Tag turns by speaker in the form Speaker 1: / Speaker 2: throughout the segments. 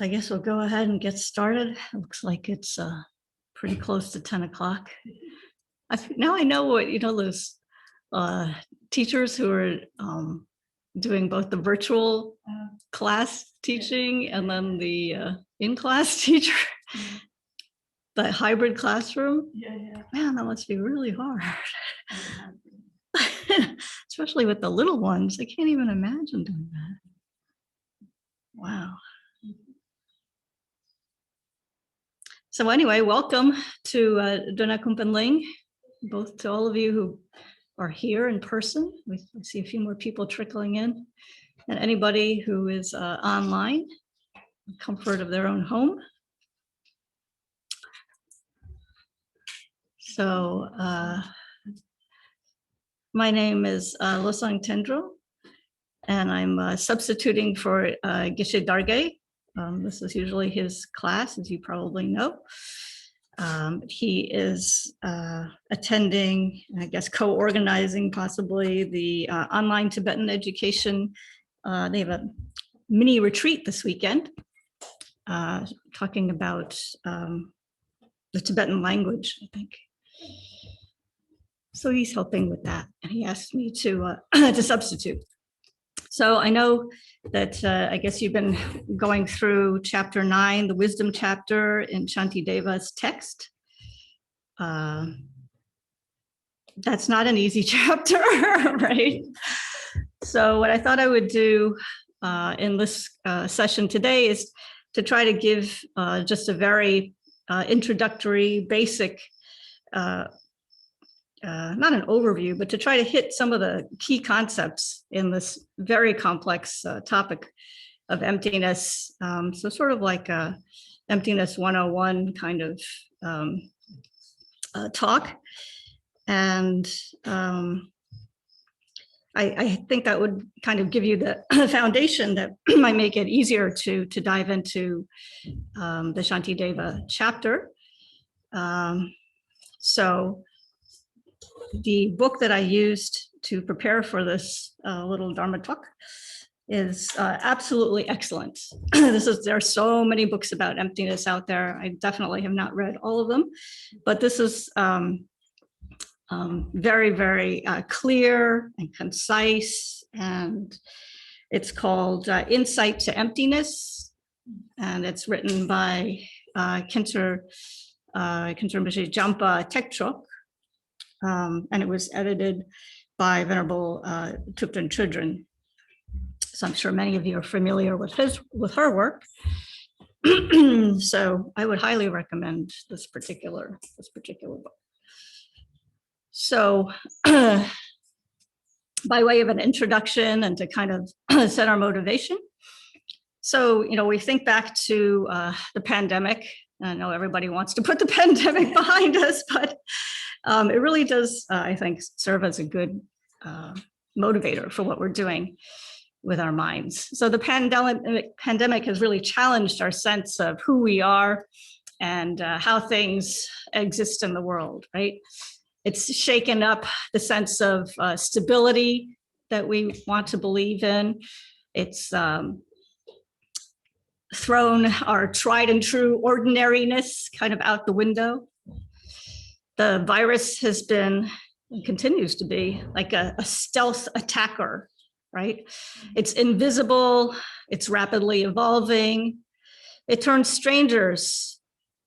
Speaker 1: So I guess we'll go ahead and get started. It looks like it's pretty close to 10 o'clock. Now I know what, those teachers who are doing both the virtual class teaching and then the in-class teacher, the hybrid classroom. Man, that must be really hard. Especially with the little ones. I can't even imagine doing that. Wow. So anyway, welcome to Dona Kumpanling, both to all of you who are here in person. We see a few more people trickling in, and anybody who is online, in the comfort of their own home. So my name is Losang Tendrol, and I'm substituting for Geshe Darge. This is usually his class, as you probably know. He is attending, I guess, co-organizing possibly the online Tibetan education. They have a mini retreat this weekend, talking about the Tibetan language, I think. So he's helping with that, and he asked me to to substitute. So I know that I guess you've been going through chapter 9, the wisdom chapter in Shantideva's text. That's not an easy chapter, right? So what I thought I would do in this session today is to try to give just a very introductory, basic, not an overview, but to try to hit some of the key concepts in this very complex topic of emptiness. So sort of like a emptiness 101 kind of talk. And I think that would kind of give you the foundation that might make it easier to dive into the Shantideva chapter. So the book that I used to prepare for this little Dharma talk is absolutely excellent. There are so many books about emptiness out there. I definitely have not read all of them, but this is very, very clear and concise, and it's called Insight to Emptiness, and it's written by Kinter Rinpoche Jampa Tektrok. And it was edited by Venerable Thupten Chodron. So I'm sure many of you are familiar with her work. So I would highly recommend this particular book. So by way of an introduction and to kind of set our motivation. So, we think back to the pandemic. I know everybody wants to put the pandemic behind us, but it really does, I think, serve as a good motivator for what we're doing with our minds. So the pandemic has really challenged our sense of who we are and how things exist in the world, right? It's shaken up the sense of stability that we want to believe in. It's thrown our tried and true ordinariness kind of out the window. The virus has been and continues to be like a stealth attacker, right? It's invisible, it's rapidly evolving. It turns strangers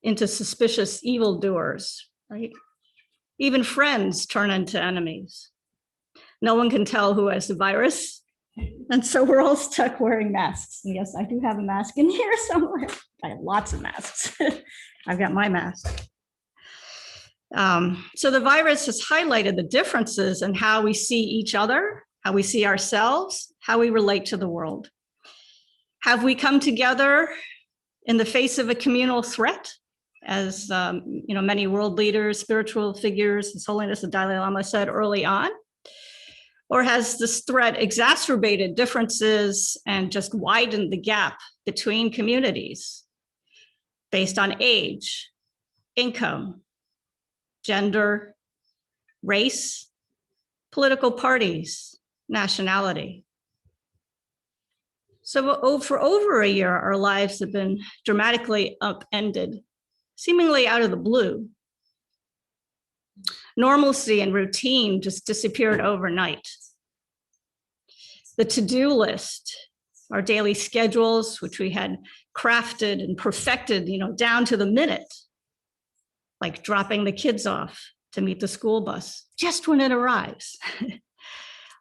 Speaker 1: into suspicious evildoers, right? Even friends turn into enemies. No one can tell who has the virus. And so we're all stuck wearing masks. And yes, I do have a mask in here somewhere. I have lots of masks. I've got my mask. So the virus has highlighted the differences in how we see each other, how we see ourselves, how we relate to the world. Have we come together in the face of a communal threat? As many world leaders, spiritual figures, His Holiness the Dalai Lama said early on? Or has this threat exacerbated differences and just widened the gap between communities based on age, income, gender, race, political parties, nationality? So for over a year, our lives have been dramatically upended, seemingly out of the blue. Normalcy and routine just disappeared overnight. The to-do list, our daily schedules, which we had crafted and perfected, down to the minute, like dropping the kids off to meet the school bus just when it arrives.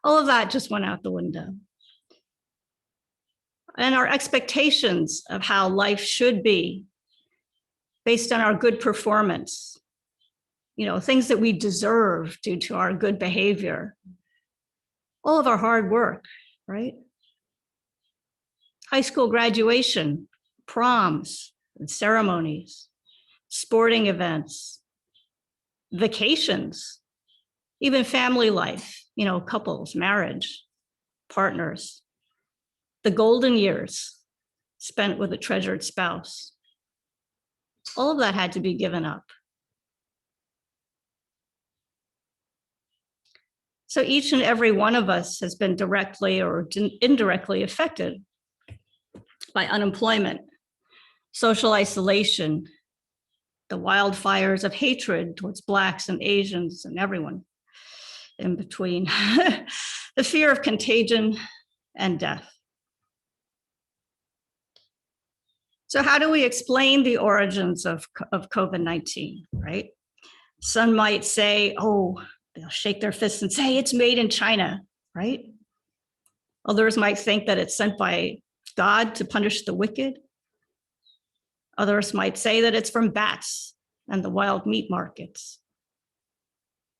Speaker 1: All of that just went out the window. And our expectations of how life should be based on our good performance, things that we deserve due to our good behavior, all of our hard work, right? High school graduation, proms and ceremonies, sporting events, vacations, even family life, couples, marriage, partners, the golden years spent with a treasured spouse. All of that had to be given up. So each and every one of us has been directly or indirectly affected by unemployment, social isolation, the wildfires of hatred towards Blacks and Asians and everyone in between, the fear of contagion and death. So how do we explain the origins of COVID-19, right? Some might say, oh, they'll shake their fists and say it's made in China, right? Others might think that it's sent by God to punish the wicked. Others might say that it's from bats and the wild meat markets.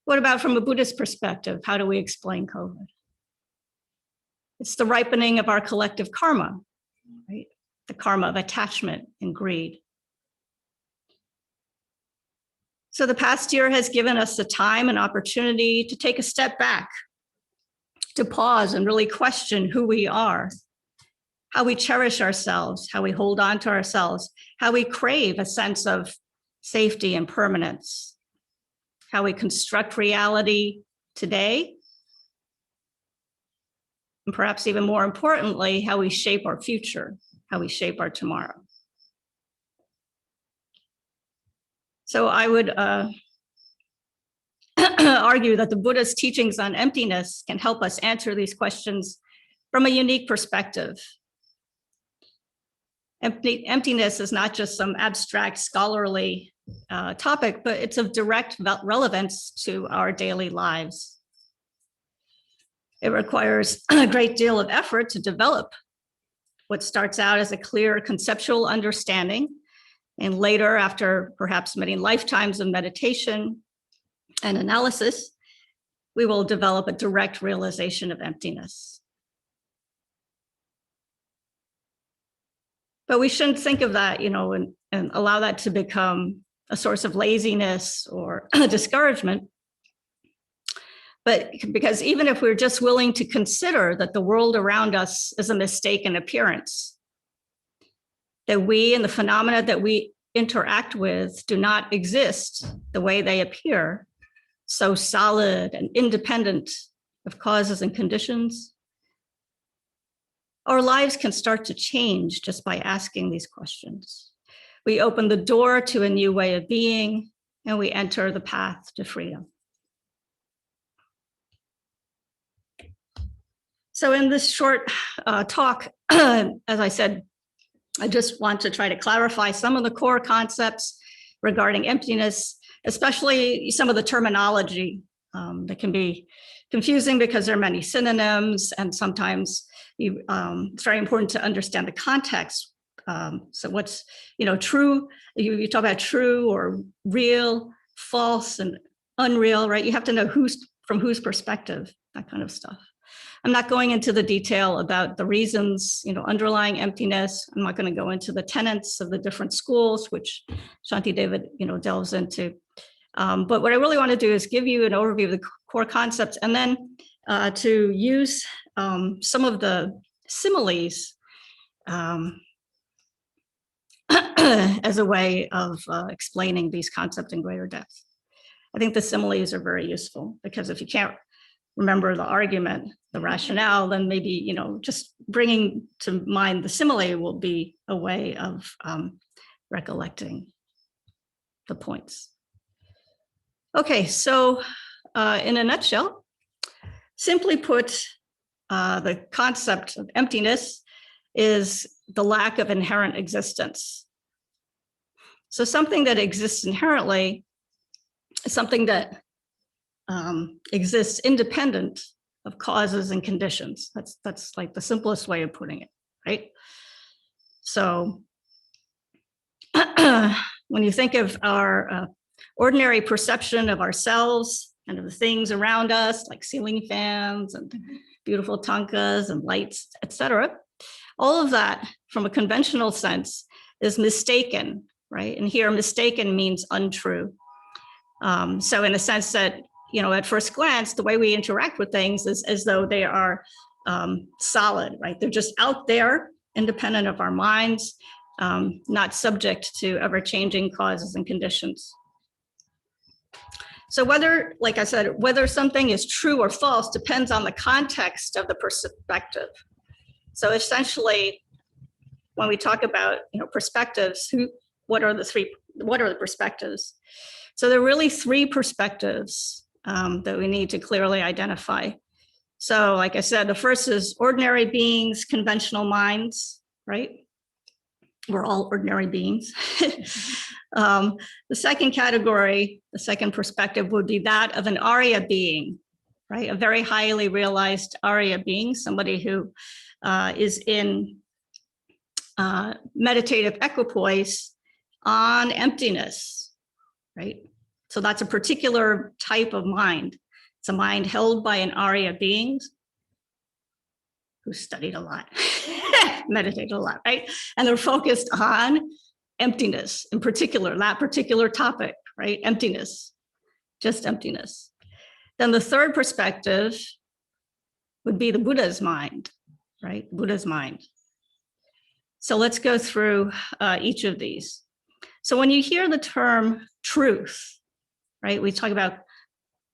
Speaker 1: What about from a Buddhist perspective? How do we explain COVID? It's the ripening of our collective karma, right? The karma of attachment and greed. So the past year has given us the time and opportunity to take a step back, to pause and really question who we are, how we cherish ourselves, how we hold on to ourselves, how we crave a sense of safety and permanence, how we construct reality today, and perhaps even more importantly, how we shape our future, how we shape our tomorrow. So I would argue that the Buddha's teachings on emptiness can help us answer these questions from a unique perspective. Emptiness is not just some abstract scholarly topic, but it's of direct relevance to our daily lives. It requires a great deal of effort to develop what starts out as a clear conceptual understanding, and later, after perhaps many lifetimes of meditation and analysis, we will develop a direct realization of emptiness. But we shouldn't think of that, and allow that to become a source of laziness or discouragement. But because even if we're just willing to consider that the world around us is a mistaken appearance, that we and the phenomena that we interact with do not exist the way they appear, so solid and independent of causes and conditions, our lives can start to change just by asking these questions. We open the door to a new way of being, and we enter the path to freedom. So in this short talk, as I said, I just want to try to clarify some of the core concepts regarding emptiness, especially some of the terminology that can be confusing because there are many synonyms, and sometimes it's very important to understand the context. So what's, true, you talk about true or real, false and unreal, right? You have to know from whose perspective, that kind of stuff. I'm not going into the detail about the reasons, underlying emptiness. I'm not going to go into the tenets of the different schools, which Shanti David, delves into. But what I really want to do is give you an overview of the core concepts, and then to use some of the similes as a way of explaining these concepts in greater depth. I think the similes are very useful, because if you can't remember the argument, the rationale, then maybe, you know, just bringing to mind the simile will be a way of recollecting the points. Okay, so in a nutshell, simply put, the concept of emptiness is the lack of inherent existence. So something that exists inherently is something that exists independent of causes and conditions. That's like the simplest way of putting it, right? So when you think of our ordinary perception of ourselves and of the things around us, like ceiling fans and beautiful tankas and lights, etc., all of that from a conventional sense is mistaken, right? And here mistaken means untrue. So in a sense that, you know, at first glance, the way we interact with things is as though they are solid, right? They're just out there, independent of our minds, not subject to ever-changing causes and conditions. So whether, like I said, whether something is true or false depends on the context of the perspective. So essentially, when we talk about, you know, perspectives, what are the perspectives? So there are really three perspectives that we need to clearly identify. So like I said, the first is ordinary beings, conventional minds, right? We're all ordinary beings. The second category, the second perspective would be that of an Arya being, right? A very highly realized Arya being, somebody who is in meditative equipoise on emptiness, right? So that's a particular type of mind. It's a mind held by an Arya being who studied a lot, meditated a lot, right? And they're focused on emptiness, in particular, that particular topic, right? Emptiness, just emptiness. Then the third perspective would be the Buddha's mind, right? Buddha's mind. So let's go through each of these. So when you hear the term truth, right? We talk about,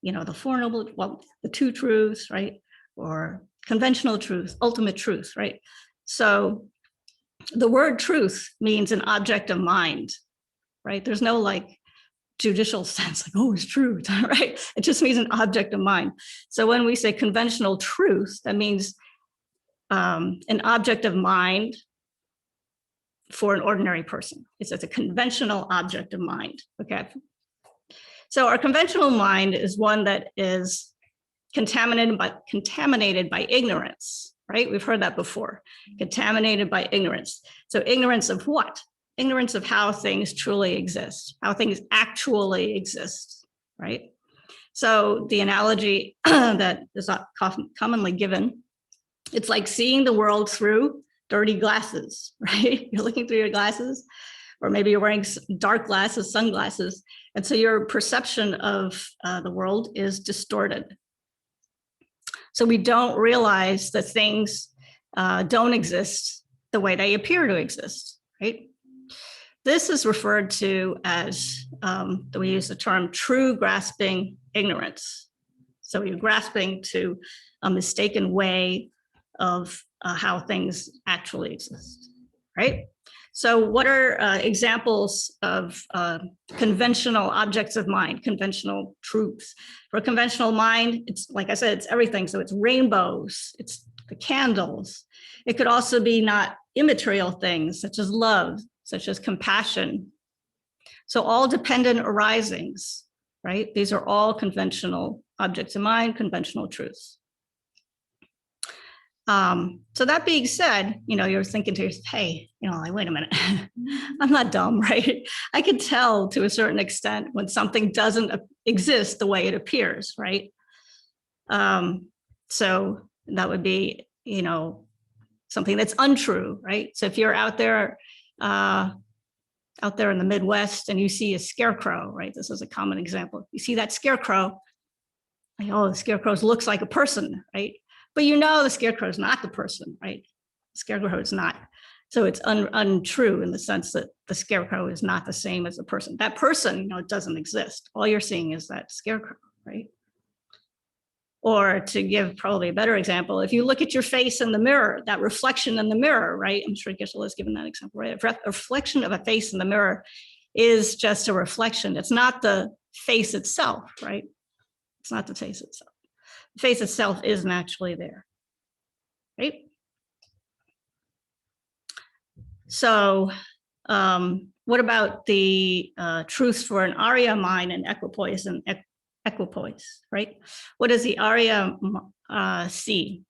Speaker 1: you know, the Four Noble, well, the two truths, right? Or conventional truth, ultimate truth, right? So the word truth means an object of mind, right? There's no like judicial sense, like, oh, it's true, right? It just means an object of mind. So when we say conventional truth, that means an object of mind for an ordinary person. It's a conventional object of mind, okay? So our conventional mind is one that is contaminated by ignorance, right? We've heard that before, contaminated by ignorance. So ignorance of what? Ignorance of how things truly exist, how things actually exist, right? So the analogy that is commonly given, it's like seeing the world through dirty glasses, right? You're looking through your glasses, or maybe you're wearing dark glasses, sunglasses, and so your perception of the world is distorted. So we don't realize that things don't exist the way they appear to exist, right? This is referred to as, we use the term true grasping ignorance. So you're grasping to a mistaken way of how things actually exist, right? So what are examples of conventional objects of mind, conventional truths? For a conventional mind, it's, like I said, it's everything. So it's rainbows, it's the candles. It could also be not immaterial things such as love, such as compassion. So all dependent arisings, right? These are all conventional objects of mind, conventional truths. So that being said, you know, you're thinking to yourself, hey, you know, like, wait a minute, I'm not dumb, right? I can tell to a certain extent when something doesn't exist the way it appears, right? So that would be, you know, something that's untrue, right? So if you're out there in the Midwest and you see a scarecrow, right? This is a common example. You see that scarecrow, like, oh, the scarecrow looks like a person, right? But you know the scarecrow is not the person, right? The scarecrow is not. So it's untrue in the sense that the scarecrow is not the same as a person. That person, you know, it doesn't exist. All you're seeing is that scarecrow, right? Or to give probably a better example, if you look at your face in the mirror, that reflection in the mirror, right? I'm sure Gisela has given that example, right? A reflection of a face in the mirror is just a reflection. It's not the face itself, right? It's not the face itself. The face itself isn't actually there, right? So what about the truth for an Arya mind and equipoise and equipoise, right? What does the Arya see?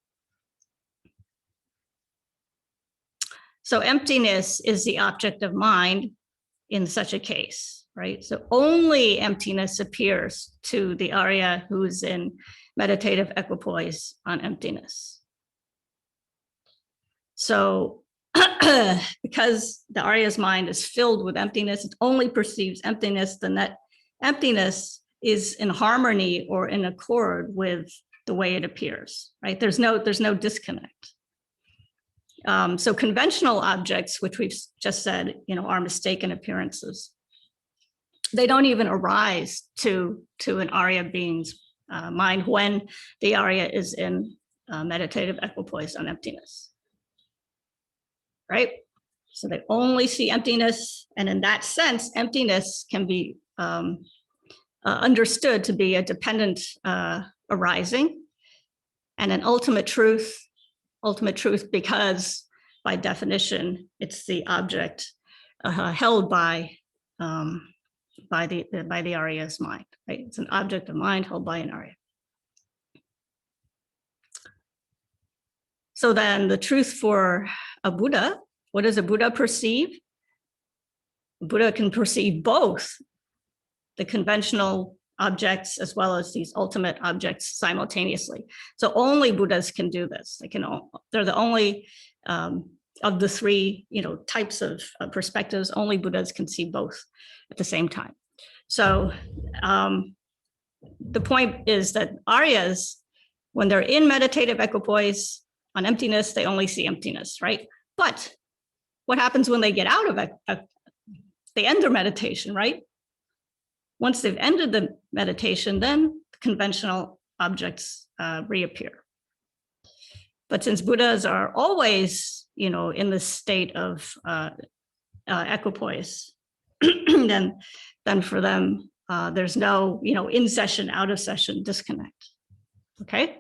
Speaker 1: So emptiness is the object of mind in such a case, right? So only emptiness appears to the Arya who's in meditative equipoise on emptiness. So because the Arya's mind is filled with emptiness, it only perceives emptiness, then that emptiness is in harmony or in accord with the way it appears, right? There's no disconnect. So conventional objects, which we've just said, are mistaken appearances. They don't even arise to an Arya being's mind when the Arya is in meditative equipoise on emptiness, right? So they only see emptiness, and in that sense, emptiness can be understood to be a dependent arising and an ultimate truth because by definition it's the object held by the Arya's mind, right? It's an object of mind held by an Arya. So then the truth for a Buddha, what does a Buddha perceive? A Buddha can perceive both the conventional objects as well as these ultimate objects simultaneously. So only Buddhas can do this. They're the only of the three, types of perspectives. Only Buddhas can see both at the same time. So the point is that Aryas, when they're in meditative equipoise on emptiness, they only see emptiness, right? But what happens when they get out of it? They end their meditation, right? Once they've ended the meditation, then conventional objects reappear. But since Buddhas are always, in the state of equipoise, then for them, there's no, in session, out of session disconnect. Okay.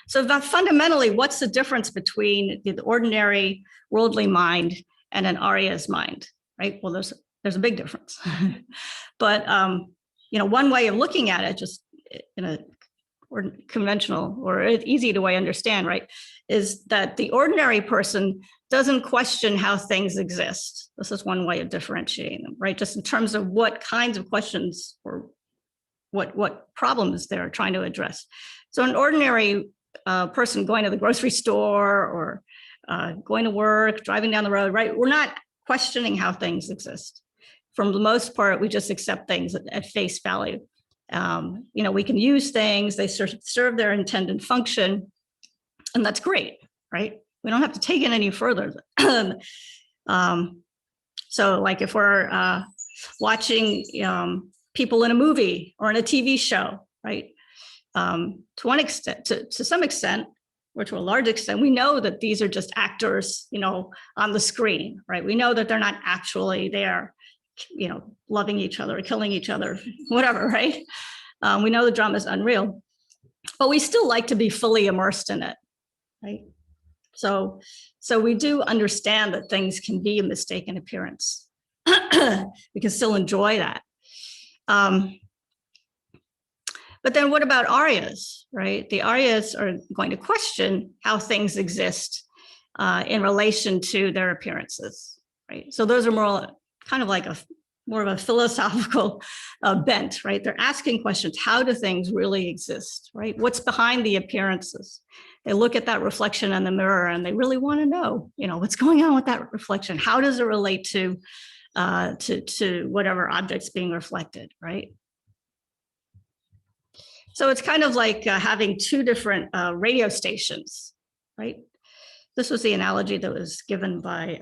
Speaker 1: So that fundamentally, what's the difference between the ordinary worldly mind and an Arya's mind, right? Well, there's a big difference. But, one way of looking at it, just in a conventional or easy to way understand, right, is that the ordinary person doesn't question how things exist. This is one way of differentiating them, right? Just in terms of what kinds of questions or what problems they're trying to address. So an ordinary person going to the grocery store or going to work, driving down the road, right? We're not questioning how things exist. For the most part, we just accept things at face value. We can use things, they serve their intended function, and that's great, right? We don't have to take it any further. So like if we're watching people in a movie or in a TV show, right? To one extent, to some extent, or to a large extent, we know that these are just actors, on the screen, right? We know that they're not actually there, loving each other, killing each other, whatever, right? We know the drama is unreal, but we still like to be fully immersed in it, right? So we do understand that things can be a mistaken appearance. We can still enjoy that. But then what about Aryas, right? The Aryas are going to question how things exist in relation to their appearances, right? So those are more kind of like more of a philosophical bent, right? They're asking questions. How do things really exist, right? What's behind the appearances? They look at that reflection in the mirror and they really want to know, what's going on with that reflection? How does it relate to whatever object's being reflected, right? So it's kind of like having two different radio stations, right? This was the analogy that was given by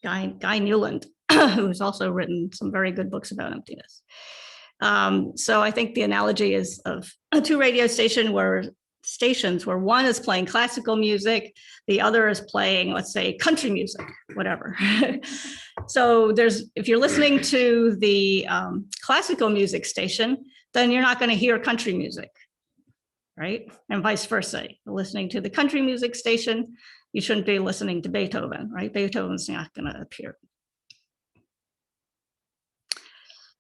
Speaker 1: Guy Newland, who's also written some very good books about emptiness. So I think the analogy is of two radio stations where one is playing classical music, the other is playing, let's say, country music, whatever. So if you're listening to the classical music station, then you're not going to hear country music, right? And vice versa. You're listening to the country music station, you shouldn't be listening to Beethoven, right? Beethoven's not going to appear.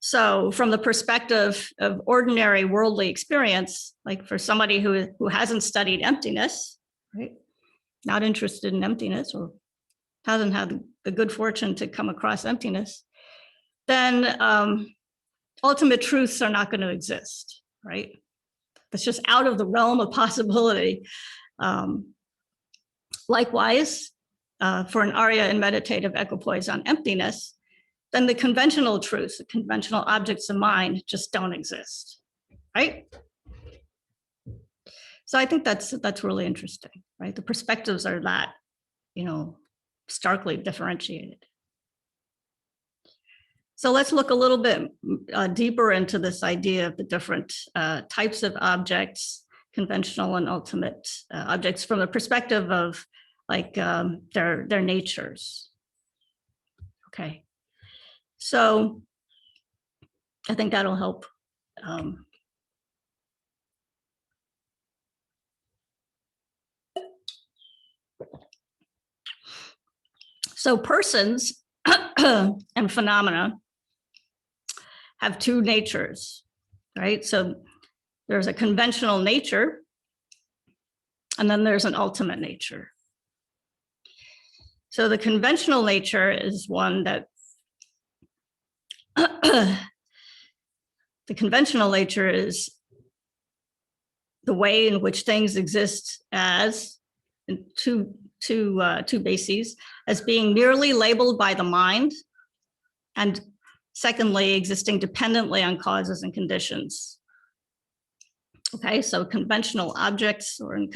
Speaker 1: So from the perspective of ordinary worldly experience, like for somebody who hasn't studied emptiness, right? Not interested in emptiness or hasn't had the good fortune to come across emptiness, then ultimate truths are not going to exist, right? That's just out of the realm of possibility. Likewise, for an Arya in meditative equipoise on emptiness, then the conventional truths, the conventional objects of mind just don't exist, right? So I think that's really interesting, right? The perspectives are that, starkly differentiated. So let's look a little bit deeper into this idea of the different types of objects, conventional and ultimate objects, from the perspective of like their natures. Okay. So I think that'll help. So persons and phenomena have two natures, right? So there's a conventional nature, and then there's an ultimate nature. So the conventional nature is one that the conventional nature is the way in which things exist as two bases, as being merely labeled by the mind, and secondly, existing dependently on causes and conditions. Okay, so conventional objects, or the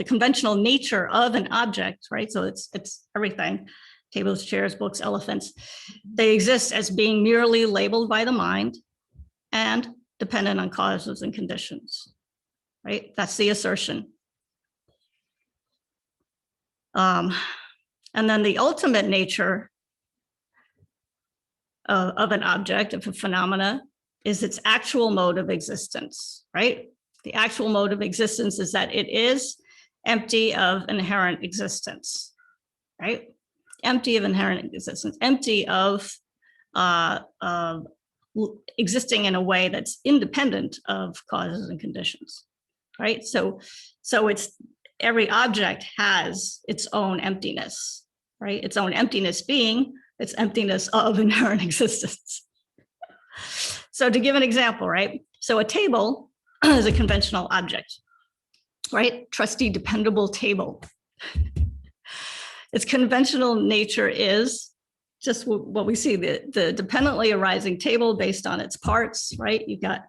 Speaker 1: conventional nature of an object, right? So it's everything, tables, chairs, books, elephants. They exist as being merely labeled by the mind and dependent on causes and conditions, right? That's the assertion. And then the ultimate nature of an object, of a phenomena, is its actual mode of existence, right? The actual mode of existence is that it is empty of inherent existence, right? Empty of inherent existence, empty of existing in a way that's independent of causes and conditions, right? So it's every object has its own emptiness, right? Its own emptiness being its emptiness of inherent existence. So to give an example, right? So a table is a conventional object, right? Trusty, dependable table. Its conventional nature is just what we see, the dependently arising table based on its parts, right? You've got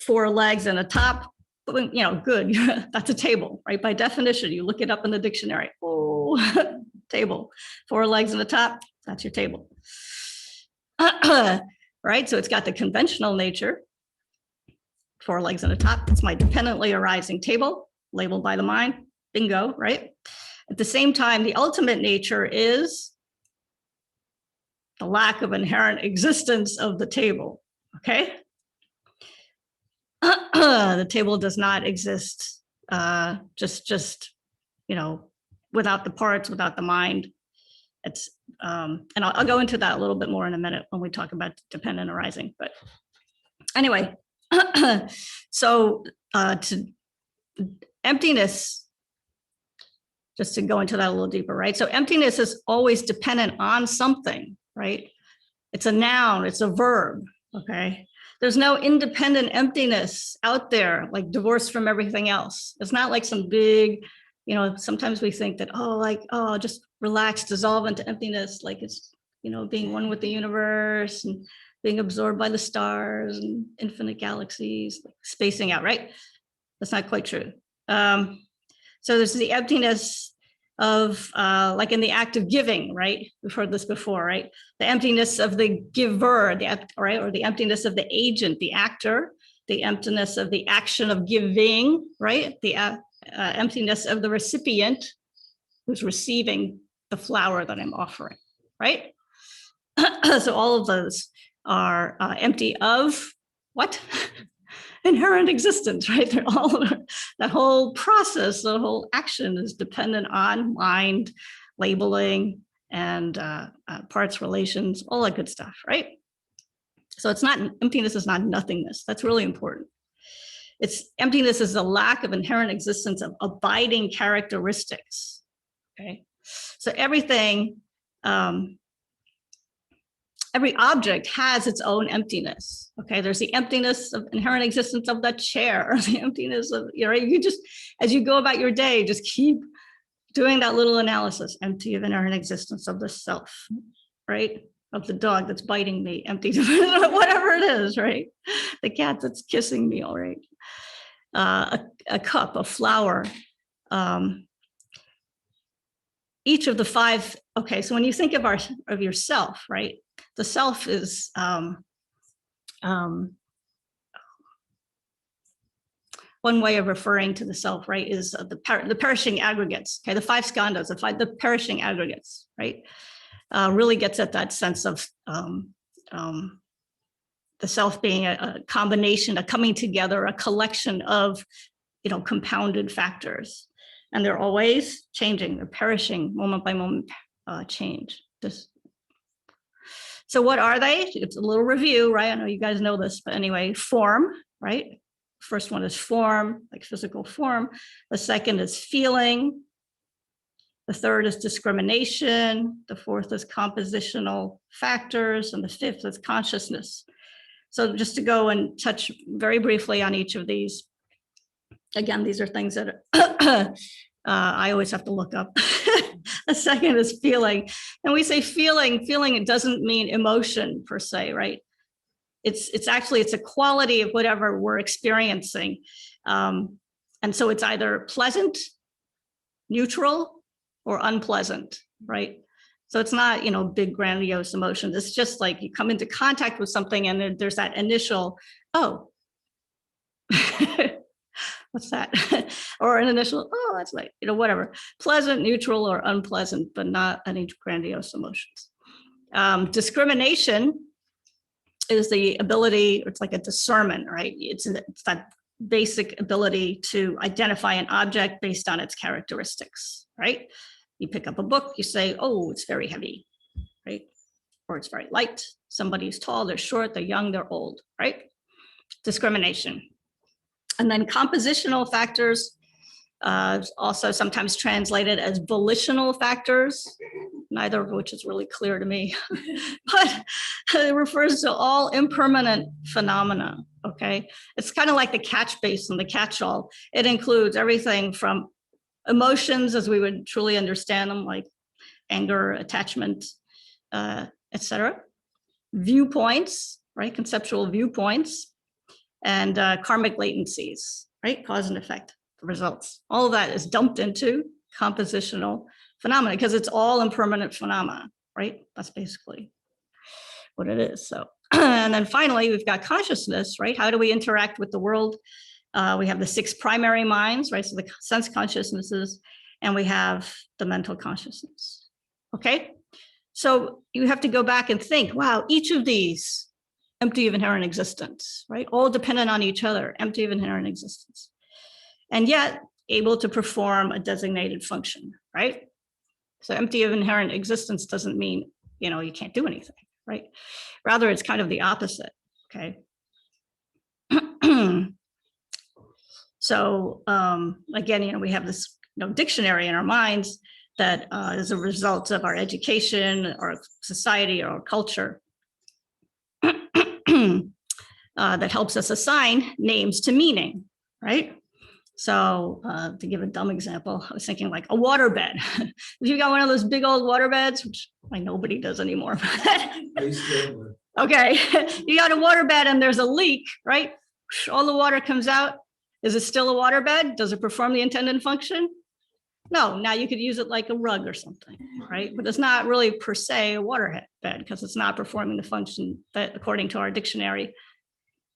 Speaker 1: 4 legs and a top, but good, that's a table, right? By definition, you look it up in the dictionary. Oh, table, 4 legs and a top, that's your table. Right, so it's got the conventional nature, 4 legs and a top. It's my dependently arising table, labeled by the mind, bingo, right? At the same time, the ultimate nature is the lack of inherent existence of the table, okay? The table does not exist just without the parts, without the mind. It's and I'll go into that a little bit more in a minute when we talk about dependent arising. But anyway, so to emptiness, just to go into that a little deeper, right? So emptiness is always dependent on something, right? It's a noun, it's a verb, okay? There's no independent emptiness out there, like divorced from everything else. It's not like some big, sometimes we think that, just relax, dissolve into emptiness, like it's, being one with the universe and being absorbed by the stars and infinite galaxies, like spacing out, right? That's not quite true. So there's the emptiness of, like in the act of giving, right? We've heard this before, right? The emptiness of the giver, right? Or the emptiness of the agent, the actor, the emptiness of the action of giving, right? The emptiness of the recipient who's receiving the flower that I'm offering, right? So all of those are empty of what? Inherent existence, right? They're all, that whole process, the whole action is dependent on mind, labeling, and parts, relations, all that good stuff, right? So it's not, emptiness is not nothingness. That's really important. It's emptiness is the lack of inherent existence of abiding characteristics, okay? So everything, every object has its own emptiness. Okay, there's the emptiness of inherent existence of the chair, the emptiness of, you know, you just, as you go about your day, just keep doing that little analysis, empty of inherent existence of the self, right? Of the dog that's biting me, empty, whatever it is, right? The cat that's kissing me, all right? A cup, a flower, each of the five. Okay, so when you think of yourself, right? The self is one way of referring to the self, right? Is the perishing aggregates. Okay, the five skandhas, the perishing aggregates, right? Really gets at that sense of the self being a combination, a coming together, a collection of, you know, compounded factors, and they're always changing. They're perishing moment by moment, change. So what are they? It's a little review, right? I know you guys know this, but anyway, form, right? First one is form, like physical form. The second is feeling. The third is discrimination. The fourth is compositional factors. And the fifth is consciousness. So just to go and touch very briefly on each of these. Again, these are things that I always have to look up. The second is feeling. And we say feeling, it doesn't mean emotion per se, right? It's actually, it's a quality of whatever we're experiencing. And so it's either pleasant, neutral, or unpleasant, right? So it's not, you know, big grandiose emotions. It's just like you come into contact with something and there's that initial, oh, what's that? Or an initial, oh, that's like, you know, whatever. Pleasant, neutral, or unpleasant, but not any grandiose emotions. Discrimination is the ability, it's like a discernment, right? It's that basic ability to identify an object based on its characteristics, right? You pick up a book, you say, oh, it's very heavy, right? Or it's very light. Somebody's tall, they're short, they're young, they're old, right? Discrimination. And then compositional factors, also sometimes translated as volitional factors, neither of which is really clear to me, but it refers to all impermanent phenomena, okay? It's kind of like the catch basin, the catch-all. It includes everything from emotions as we would truly understand them, like anger, attachment, etc. Viewpoints, right? Conceptual viewpoints, and karmic latencies, right? Cause and effect, the results. All of that is dumped into compositional phenomena because it's all impermanent phenomena, right? That's basically what it is. So, and then finally, we've got consciousness, right? How do we interact with the world? We have the 6 primary minds, right? So the sense consciousnesses, and we have the mental consciousness, okay? So you have to go back and think, wow, each of these empty of inherent existence, right? All dependent on each other, empty of inherent existence, and yet able to perform a designated function, right? So empty of inherent existence doesn't mean, you know, you can't do anything, right? Rather, it's kind of the opposite, okay? So again, you know, we have this, you know, dictionary in our minds that is a result of our education, our society, or our culture. That helps us assign names to meaning, right? So to give a dumb example, I was thinking like a waterbed. If you got one of those big old waterbeds, which like nobody does anymore. Okay, you got a waterbed and there's a leak, right? All the water comes out. Is it still a waterbed? Does it perform the intended function? No, now you could use it like a rug or something, right? But it's not really per se a waterbed because it's not performing the function that, according to our dictionary,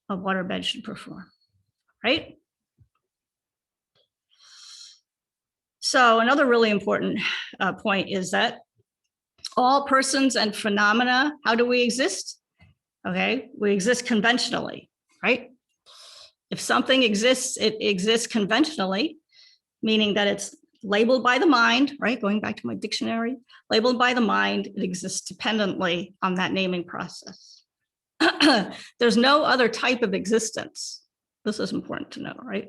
Speaker 1: a waterbed should perform, right? So another really important point is that all persons and phenomena, how do we exist? Okay, we exist conventionally, right? If something exists, it exists conventionally, meaning that it's labeled by the mind, right? Going back to my dictionary, labeled by the mind, it exists dependently on that naming process. There's no other type of existence. This is important to know, right?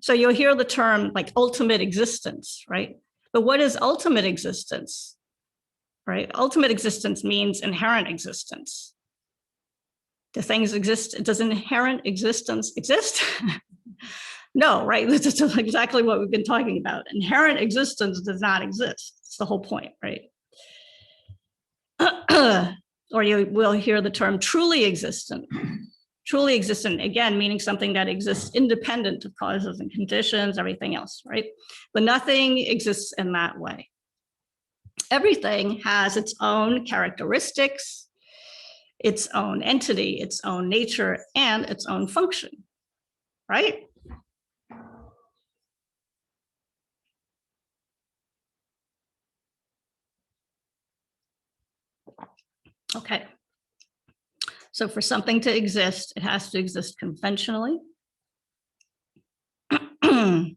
Speaker 1: So you'll hear the term like ultimate existence, right? But what is ultimate existence, right? Ultimate existence means inherent existence. Do things exist? Does inherent existence exist? No, right? This is exactly what we've been talking about. Inherent existence does not exist. It's the whole point, right? Or you will hear the term truly existent. Truly existent, again, meaning something that exists independent of causes and conditions, everything else, right? But nothing exists in that way. Everything has its own characteristics, its own entity, its own nature, and its own function, right? Okay. So for something to exist, it has to exist conventionally. And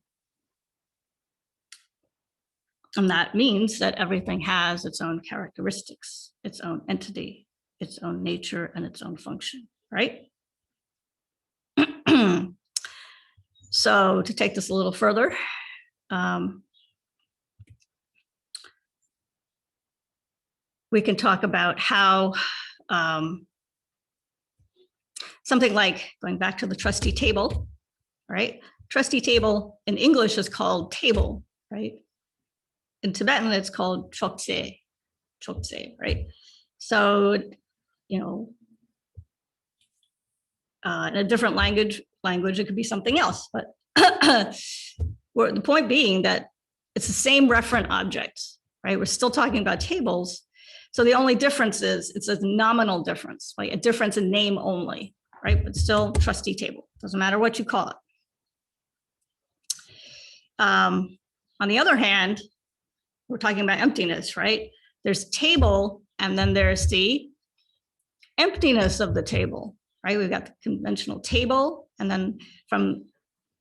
Speaker 1: that means that everything has its own characteristics, its own entity, its own nature, and its own function, right? So to take this a little further, we can talk about how something like, going back to the trustee table, right? Trustee table in English is called table, right? In Tibetan, it's called chokse, right? So, you know, in a different language, it could be something else. But the point being that it's the same referent object, right? We're still talking about tables. So the only difference is it's a nominal difference, like a difference in name only, right? But still trustee table, doesn't matter what you call it. On the other hand, we're talking about emptiness, right? There's table, and then there's the emptiness of the table, right? We've got the conventional table, and then from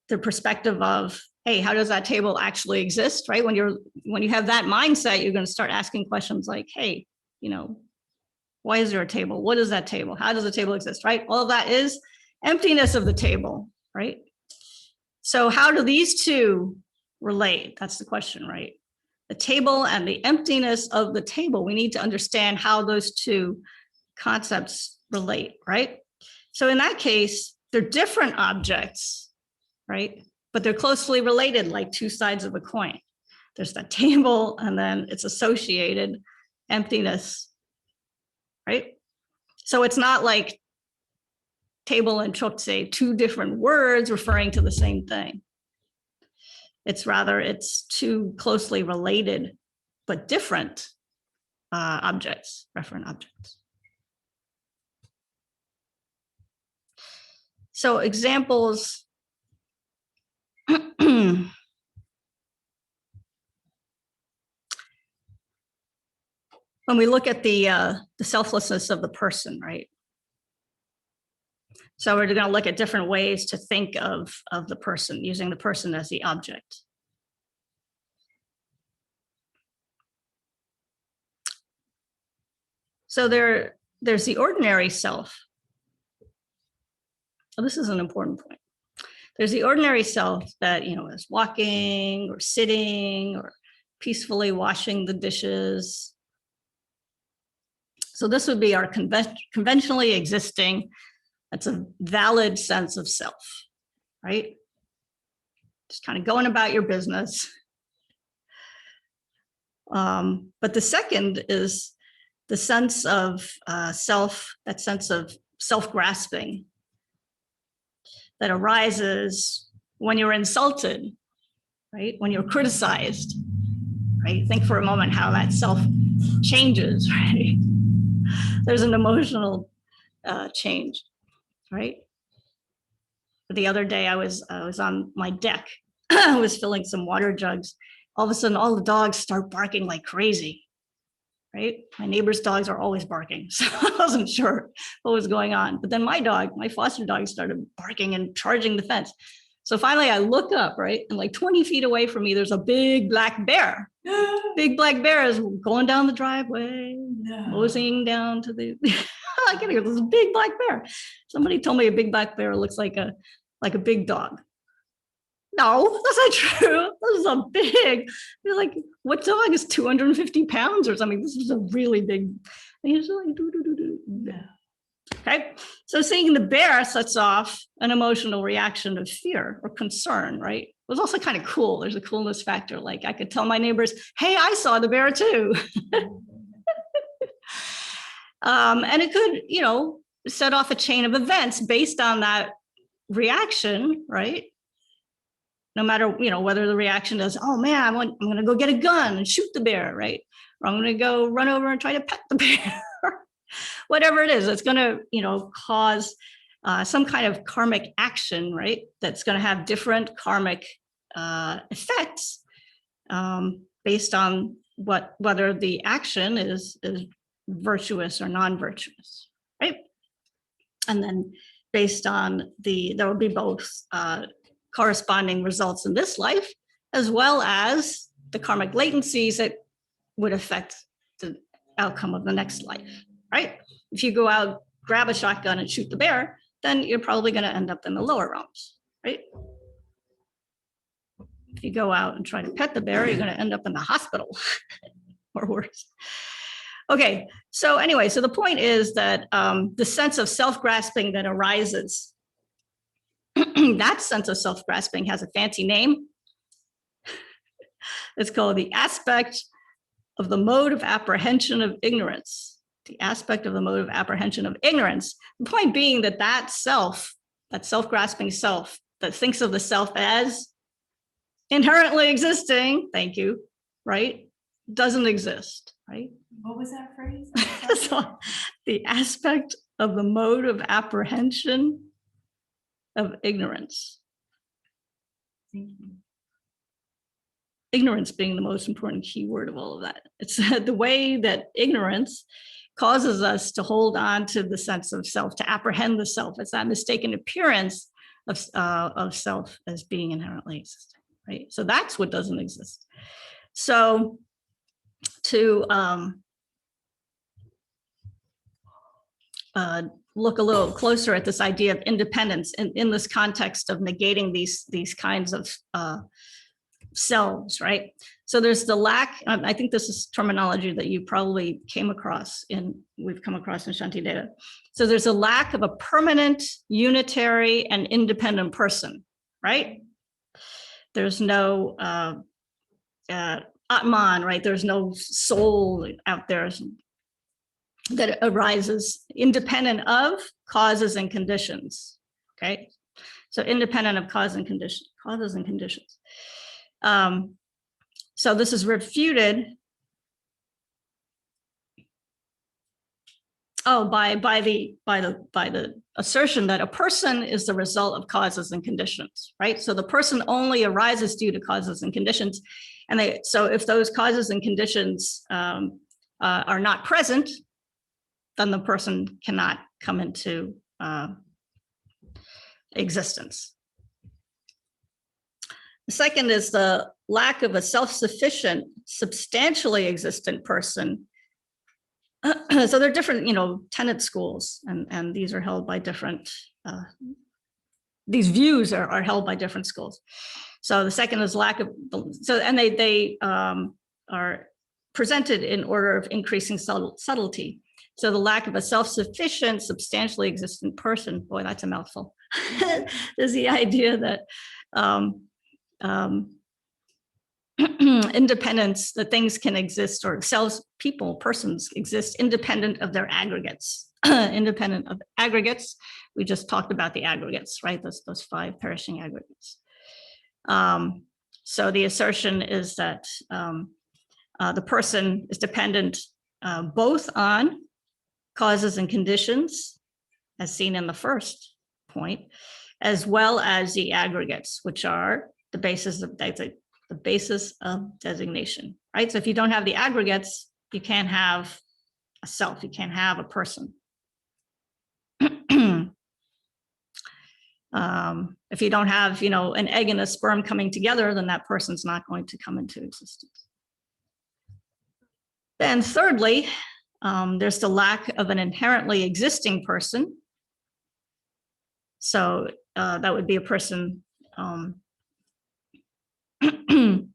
Speaker 1: the perspective of, hey, how does that table actually exist, right? When you have that mindset, you're going to start asking questions like, hey, you know, why is there a table? What is that table? How does the table exist, right? All of that is emptiness of the table, right? So how do these two relate? That's the question, right? The table and the emptiness of the table. We need to understand how those two concepts relate, right? So in that case, they're different objects, right? But they're closely related, like two sides of a coin. There's that table, and then its associated emptiness, right? So it's not like table and chokse, two different words referring to the same thing. It's two closely related but different objects, referent objects. So examples. When we look at the selflessness of the person, right? So we're going to look at different ways to think of the person, using the person as the object. So there's the ordinary self. Oh, this is an important point. There's the ordinary self that, you know, is walking or sitting or peacefully washing the dishes. So this would be our conventionally existing, that's a valid sense of self, right? Just kind of going about your business. But the second is the sense of self, that sense of self-grasping that arises when you're insulted, right? When you're criticized, right? Think for a moment how that self changes, right? There's an emotional change, right? The other day I was on my deck. I was filling some water jugs. All of a sudden, all the dogs start barking like crazy, right? My neighbor's dogs are always barking, so I wasn't sure what was going on. But then my foster dog, started barking and charging the fence. So finally I look up, right? And like 20 feet away from me, there's a big black bear. Big black bear is going down the driveway, moseying down to the, I can't hear this big black bear. Somebody told me a big black bear looks like a big dog. No, that's not true. This is a big, you're like, what dog is 250 pounds or something? This is a really big, and he's like, yeah. Okay. So seeing the bear sets off an emotional reaction of fear or concern, right? It was also kind of cool. There's a coolness factor. Like I could tell my neighbors, hey, I saw the bear too. And it could, set off a chain of events based on that reaction, right? No matter, whether the reaction is, oh man, I'm going to go get a gun and shoot the bear, right? Or I'm going to go run over and try to pet the bear. Whatever it is, it's going to, cause some kind of karmic action, right? That's going to have different karmic effects based on whether the action is virtuous or non-virtuous, right? And then based on there will be both corresponding results in this life, as well as the karmic latencies that would affect the outcome of the next life, right? If you go out, grab a shotgun and shoot the bear, then you're probably going to end up in the lower realms, right? If you go out and try to pet the bear, you're going to end up in the hospital or worse. Okay, so anyway, so the point is that the sense of self-grasping that arises, that sense of self-grasping has a fancy name. It's called the aspect of the mode of apprehension of ignorance. The aspect of the mode of apprehension of ignorance. The point being that self-grasping self that thinks of the self as inherently existing, thank you, right, doesn't exist, right?
Speaker 2: What was that phrase?
Speaker 1: So, the aspect of the mode of apprehension of ignorance.
Speaker 2: Thank you.
Speaker 1: Ignorance being the most important key word of all of that. It's the way that ignorance causes us to hold on to the sense of self, to apprehend the self. It's that mistaken appearance of self as being inherently existing, right? So that's what doesn't exist. So to look a little closer at this idea of independence in this context of negating these kinds of selves, right? So there's the lack, I think this is terminology that you probably we've come across in Shantideva. So there's a lack of a permanent, unitary, and independent person, right? There's no Atman, right? There's no soul out there that arises independent of causes and conditions, okay? So independent of causes and conditions. So this is refuted by the assertion that a person is the result of causes and conditions, right? So the person only arises due to causes and conditions, and so if those causes and conditions are not present, then the person cannot come into existence. The second is the lack of a self-sufficient, substantially existent person. So they're different, tenet schools, and these are held by different, these views are held by different schools. So the second is lack of, and they are presented in order of increasing subtlety. So the lack of a self-sufficient, substantially existent person, boy, that's a mouthful, is the idea that independence, that things can exist, or persons exist independent of their aggregates. Independent of aggregates. We just talked about the aggregates, right? Those 5 perishing aggregates. So the assertion is that the person is dependent both on causes and conditions, as seen in the first point, as well as the aggregates, which are the basis of designation, right? So if you don't have the aggregates, you can't have a self, you can't have a person. If you don't have, an egg and a sperm coming together, then that person's not going to come into existence. Then thirdly, there's the lack of an inherently existing person. So that would be a person who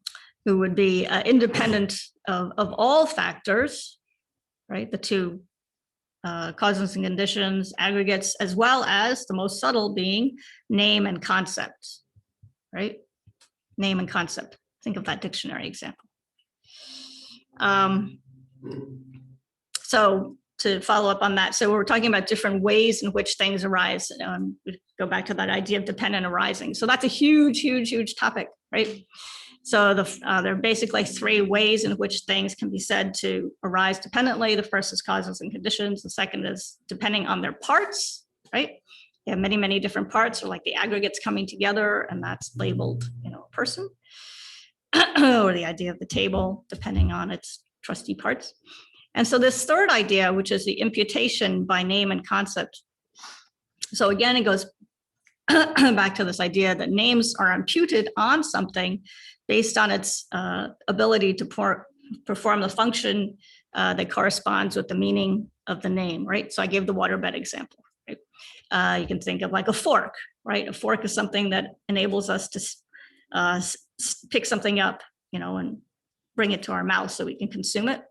Speaker 1: would be independent of all factors, right? The two causes and conditions, aggregates, as well as the most subtle being name and concept, right? Name and concept. Think of that dictionary example. So to follow up on that, so we're talking about different ways in which things arise. We go back to that idea of dependent arising. So that's a huge, huge, huge topic, right? So there are basically three ways in which things can be said to arise dependently. The first is causes and conditions. The second is depending on their parts, right? You have many, many different parts, or like the aggregates coming together, and that's labeled, a person, or the idea of the table, depending on its trusty parts. And so this third idea, which is the imputation by name and concept. So again, it goes back to this idea that names are imputed on something based on its ability to perform the function that corresponds with the meaning of the name, right? So I gave the waterbed example, right? You can think of like a fork, right? A fork is something that enables us to pick something up, and bring it to our mouth so we can consume it.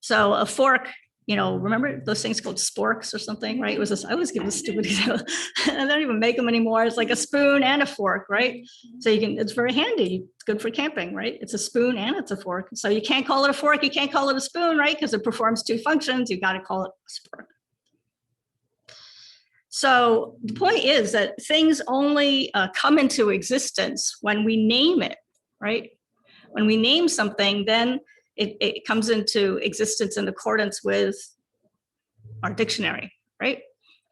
Speaker 1: So a fork, remember those things called sporks or something, right? It was this, I always give this stupid example. I don't even make them anymore. It's like a spoon and a fork, right? So it's very handy. It's good for camping, right? It's a spoon and it's a fork. So you can't call it a fork. You can't call it a spoon, right? Because it performs two functions. You got to call it a spork. So the point is that things only come into existence when we name it, right? When we name something, then it comes into existence in accordance with our dictionary, right?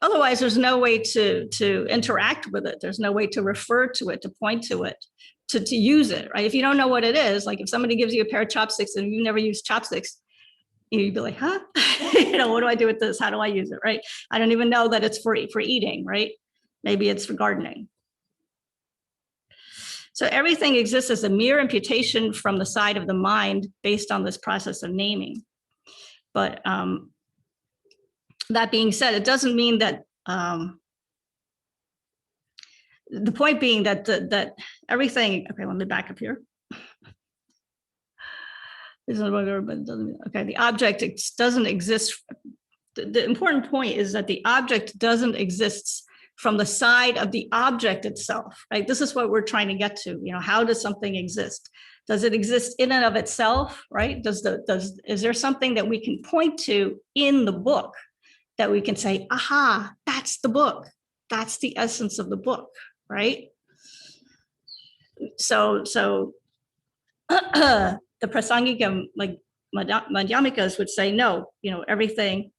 Speaker 1: Otherwise, there's no way to interact with it. There's no way to refer to it, to point to it, to use it, right? If you don't know what it is, like if somebody gives you a pair of chopsticks and you've never used chopsticks, you'd be like, huh? What do I do with this? How do I use it, right? I don't even know that it's for eating, right? Maybe it's for gardening. So everything exists as a mere imputation from the side of the mind based on this process of naming. But that being said, it doesn't mean that, the point being that that everything, okay, let me back up here. Okay, the object doesn't exist. The important point is that the object doesn't exist from the side of the object itself, right? This is what we're trying to get to. How does something exist? Does it exist in and of itself, right? Is there something that we can point to in the book that we can say, aha, that's the book. That's the essence of the book, right? So the Prasangika Madhyamikas would say, no, everything,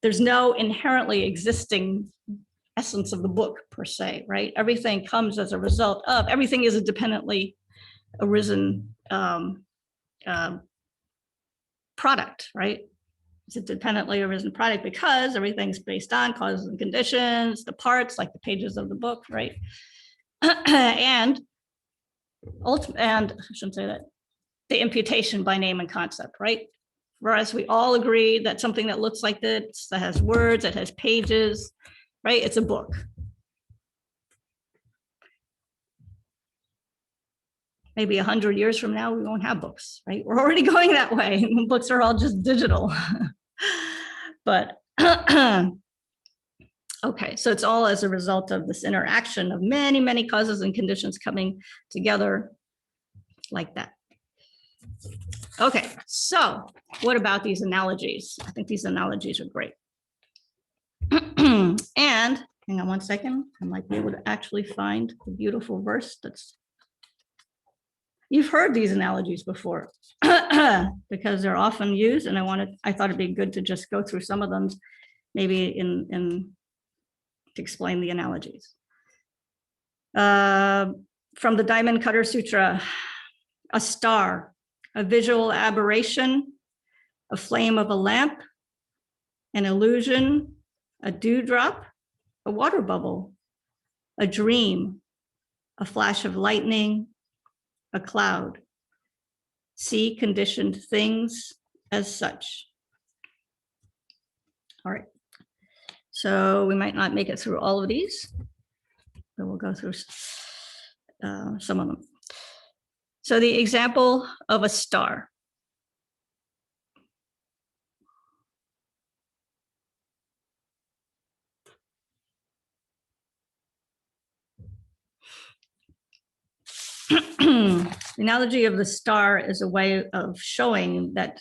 Speaker 1: there's no inherently existing essence of the book per se, right? Everything comes as a result of, everything is a dependently arisen product, right? It's a dependently arisen product because everything's based on causes and conditions, the parts, like the pages of the book, right? and I shouldn't say that, the imputation by name and concept, right? Whereas we all agree that something that looks like this, that has words, that has pages, right? It's a book. Maybe 100 years from now, we won't have books, right? We're already going that way. Books are all just digital. But okay, so it's all as a result of this interaction of many, many causes and conditions coming together like that. Okay, so what about these analogies? I think these analogies are great. And hang on one second, I might be able to actually find the beautiful verse that's you've heard these analogies before because they're often used, and I thought it'd be good to just go through some of them, maybe to explain the analogies. From the Diamond Cutter Sutra, a star, a visual aberration, a flame of a lamp, an illusion, a dewdrop, a water bubble, a dream, a flash of lightning, a cloud. See conditioned things as such. All right. So we might not make it through all of these, but we'll go through some of them. So the example of a star. The analogy of the star is a way of showing that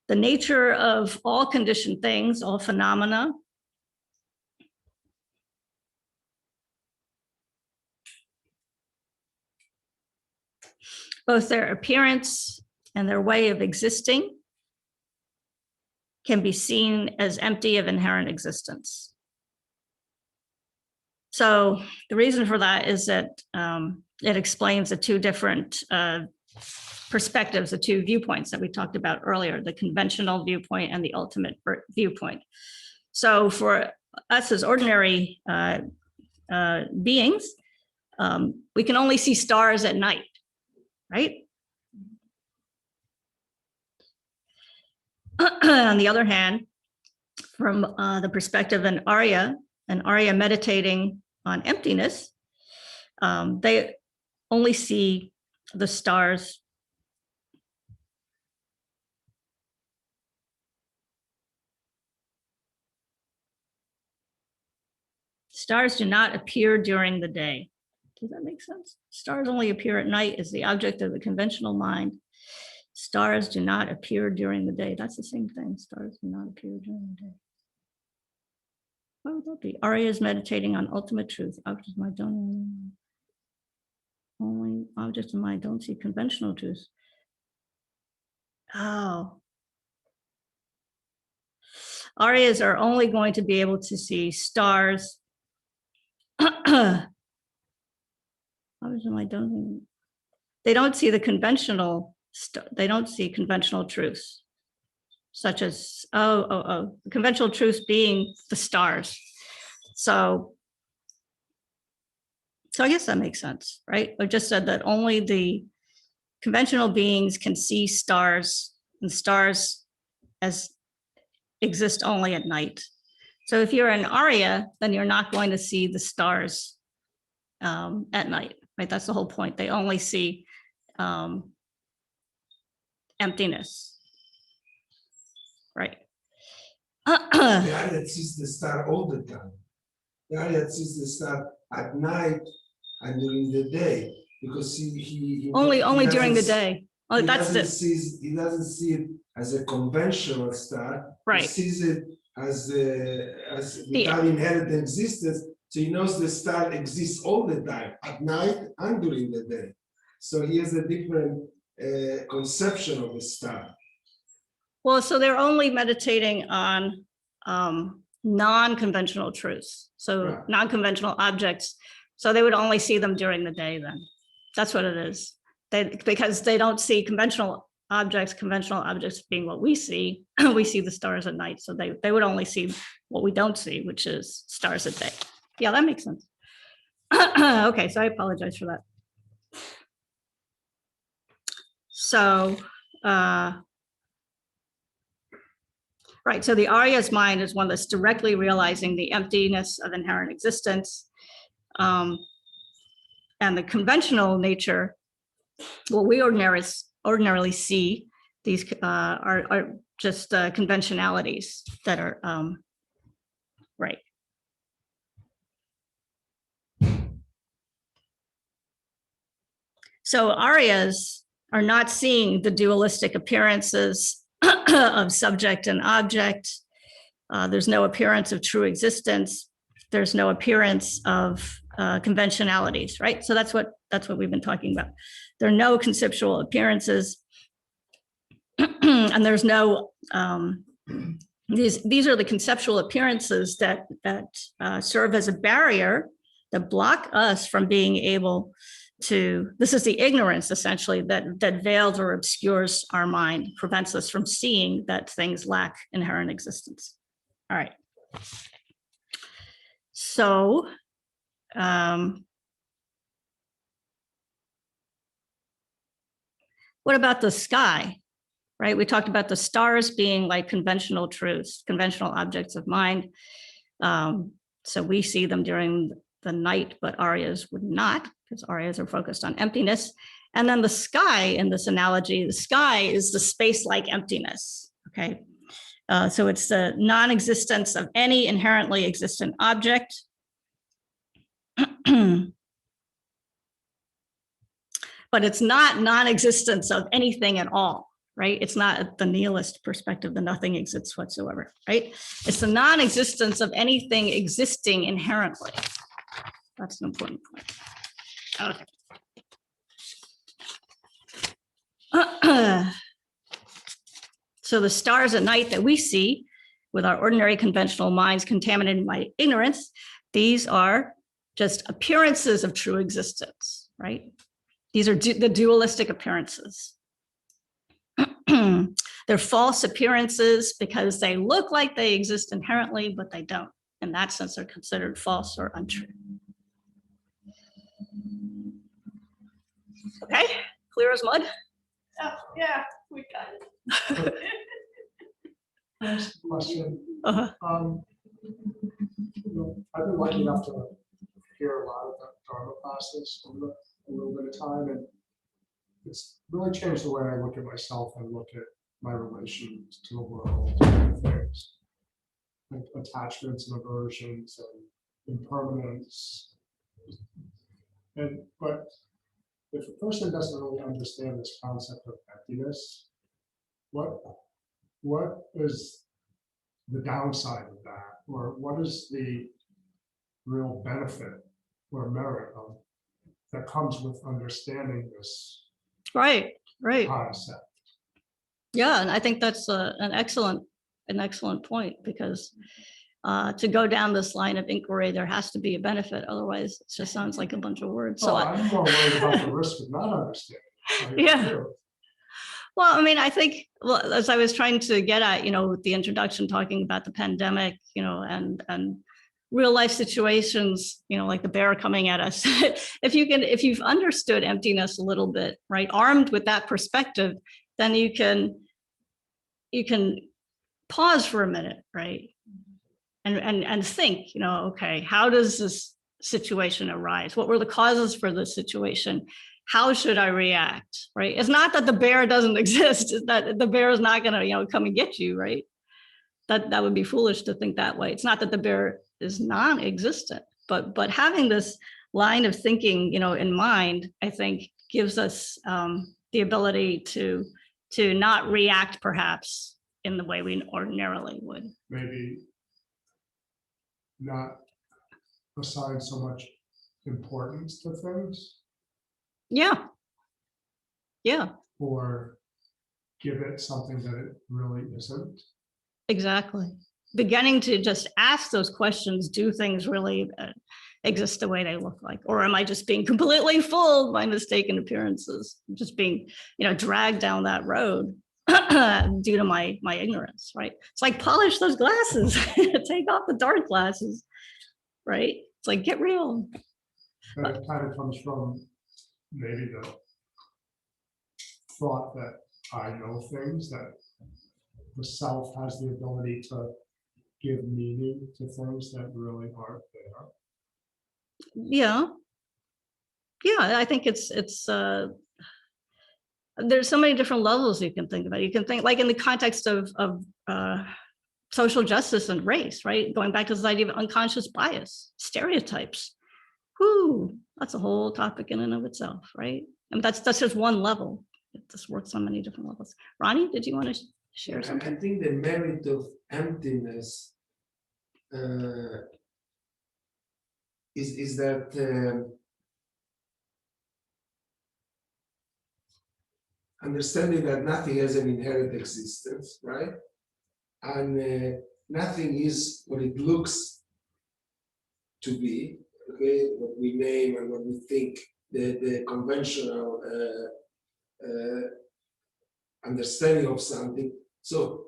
Speaker 1: the nature of all conditioned things, all phenomena, both their appearance and their way of existing, can be seen as empty of inherent existence. So the reason for that is that it explains the two different perspectives, the two viewpoints that we talked about earlier, the conventional viewpoint and the ultimate viewpoint. So for us as ordinary beings, we can only see stars at night, right? On the other hand, from the perspective of an Arya meditating on emptiness, they only see the stars do not appear during the day. Does that make sense? Stars only appear at night as the object of the conventional mind. Stars do not appear during the day. That's the same thing. Stars do not appear during the day. What would that be? Arya is meditating on ultimate truth. Objects of mind don't only objects of mind don't see conventional truths. Oh. Aryas are only going to be able to see stars. Objects of mind they don't see the conventional. They don't see conventional truths, such as the conventional truths being the stars. So I guess that makes sense, right? I just said that only the conventional beings can see stars, and stars as exist only at night. So if you're an Arya, then you're not going to see the stars at night, right? That's the whole point. They only see emptiness, right?
Speaker 3: The Arya sees the star all the time. The Arya sees the star at night and during the day, because he
Speaker 1: only during the day. Oh, that's it.
Speaker 3: He doesn't see it as a conventional star.
Speaker 1: Right.
Speaker 3: He sees it as without inherent existence. So he knows the star exists all the time, at night and during the day. So he has a different conception of the star.
Speaker 1: Well, so they're only meditating on non-conventional truths. So
Speaker 3: Right.
Speaker 1: Non-conventional objects. So they would only see them during the day then. That's what it is. Because they don't see conventional objects being what we see. We see the stars at night. So they would only see what we don't see, which is stars at day. Yeah, that makes sense. Okay, so I apologize for that. So, right, so the Arya's mind is one that's directly realizing the emptiness of inherent existence. And the conventional nature, what we ordinarily see, these are just conventionalities that are right. So Aryas are not seeing the dualistic appearances of subject and object. There's no appearance of true existence. There's no appearance of conventionalities, right? So that's what we've been talking about. There are no conceptual appearances, and there's no these are the conceptual appearances that serve as a barrier that block us from being able to. This is the ignorance essentially that veils or obscures our mind, prevents us from seeing that things lack inherent existence. All right. So. What about the sky, right? We talked about the stars being like conventional truths, conventional objects of mind. So we see them during the night, but Aryas would not, because Aryas are focused on emptiness. And then the sky, in this analogy, the sky is the space-like emptiness, okay? So it's the non-existence of any inherently existent object. But it's not non-existence of anything at all, right? It's not the nihilist perspective, the nothing exists whatsoever, right? It's the non-existence of anything existing inherently. That's an important point. Okay. So the stars at night that we see with our ordinary conventional minds contaminated by ignorance, these are just appearances of true existence, right? These are the dualistic appearances. They're false appearances because they look like they exist inherently, but they don't. In that sense, they're considered false or untrue. Okay, clear as mud?
Speaker 2: Oh, yeah, we got it.
Speaker 4: Next question.
Speaker 1: Uh-huh.
Speaker 4: I've been lucky enough to hear a lot of the Dharma classes over a little bit of time, and it's really changed the way I look at myself and look at my relations to the world and things, like attachments and aversions and impermanence. But if a person doesn't really understand this concept of emptiness, what is the downside of that, or what is the real benefit or merit of that comes with understanding this
Speaker 1: Right.
Speaker 4: concept?
Speaker 1: Yeah, and I think that's an excellent point, because to go down this line of inquiry, there has to be a benefit. Otherwise, it just sounds like a bunch of words. So
Speaker 4: I'm more worried about the risk of not understanding.
Speaker 1: Yeah. Well, I mean, I think, well, as I was trying to get at, with the introduction, talking about the pandemic, and real life situations, like the bear coming at us. If you've understood emptiness a little bit, right, armed with that perspective, then you can pause for a minute, right, and think, okay, how does this situation arise? What were the causes for this situation? How should I react, right? It's not that the bear doesn't exist, it's that the bear is not going to, come and get you, right? That would be foolish to think that way. It's not that the bear is non-existent, but having this line of thinking, in mind, I think gives us the ability to not react perhaps in the way we ordinarily would.
Speaker 4: Maybe not assign so much importance to things.
Speaker 1: Yeah.
Speaker 4: Or give it something that it really isn't.
Speaker 1: Exactly. Beginning to just ask those questions, do things really exist the way they look like? Or am I just being completely fooled by mistaken appearances? Just being, dragged down that road due to my ignorance, right? It's like polish those glasses, take off the dark glasses, right? It's like, get real.
Speaker 4: And it kind of comes from maybe the thought that I know things, that the self has the ability to give meaning to things that really aren't there.
Speaker 1: Yeah, I think it's there's so many different levels you can think about. You can think, like, in the context of social justice and race, right? Going back to this idea of unconscious bias, stereotypes. Whoo, that's a whole topic in and of itself, right? And that's just one level. It just works on many different levels. Ronnie, did you want to share something?
Speaker 3: I think the merit of emptiness is that understanding that nothing has an inherent existence, right? And nothing is what it looks to be, okay? What we name and what we think, the conventional understanding of something. So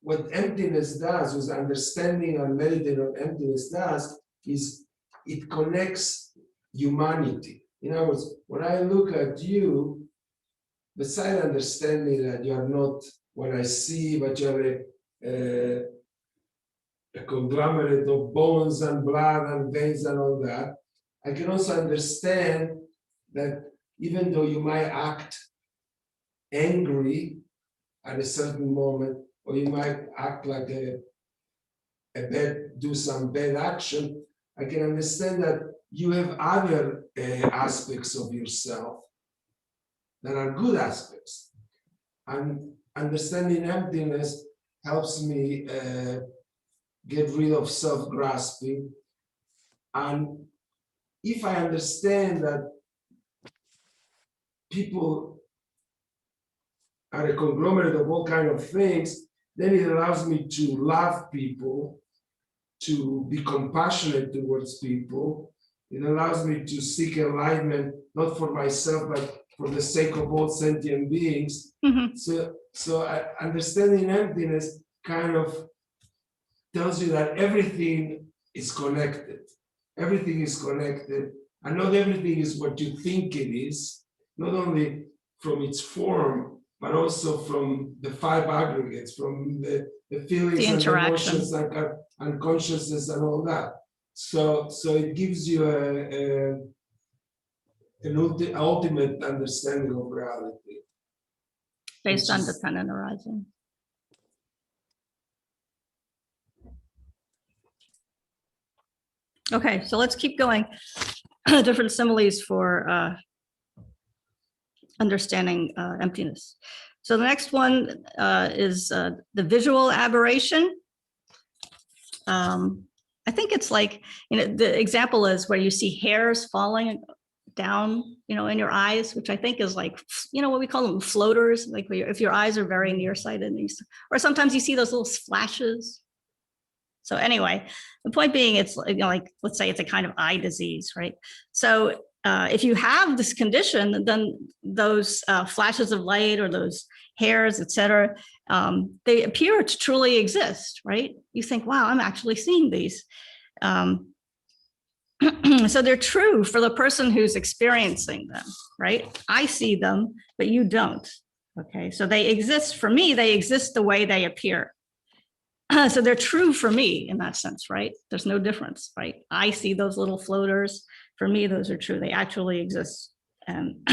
Speaker 3: what emptiness does, with understanding and meditating on emptiness does, is it connects humanity. In other words, when I look at you, beside understanding that you are not what I see, but you're a conglomerate of bones and blood and veins and all that, I can also understand that even though you might act angry at a certain moment, or you might act like do some bad action, I can understand that you have other aspects of yourself that are good aspects. And understanding emptiness helps me get rid of self-grasping. And if I understand that people are a conglomerate of all kinds of things, then it allows me to love people, to be compassionate towards people. It allows me to seek enlightenment, not for myself, but for the sake of all sentient beings. So understanding emptiness kind of tells you that everything is connected. Everything is connected, and not everything is what you think it is, not only from its form, but also from the 5 aggregates, from the feelings and emotions and consciousness and all that. So it gives you an ultimate understanding of reality.
Speaker 1: Based on dependent arising. Okay, so let's keep going. Different similes for understanding emptiness. So the next one is the visual aberration. I think it's like, the example is where you see hairs falling down, in your eyes, which I think is like, what we call them floaters, like if your eyes are very nearsighted, or sometimes you see those little flashes. So anyway, the point being, it's like, let's say it's a kind of eye disease, right? So if you have this condition, then those flashes of light or those hairs, et cetera, they appear to truly exist, right? You think, wow, I'm actually seeing these. So they're true for the person who's experiencing them, right? I see them, but you don't. Okay, so they exist for me, they exist the way they appear. So they're true for me in that sense, right? There's no difference, right? I see those little floaters. For me, those are true. They actually exist. And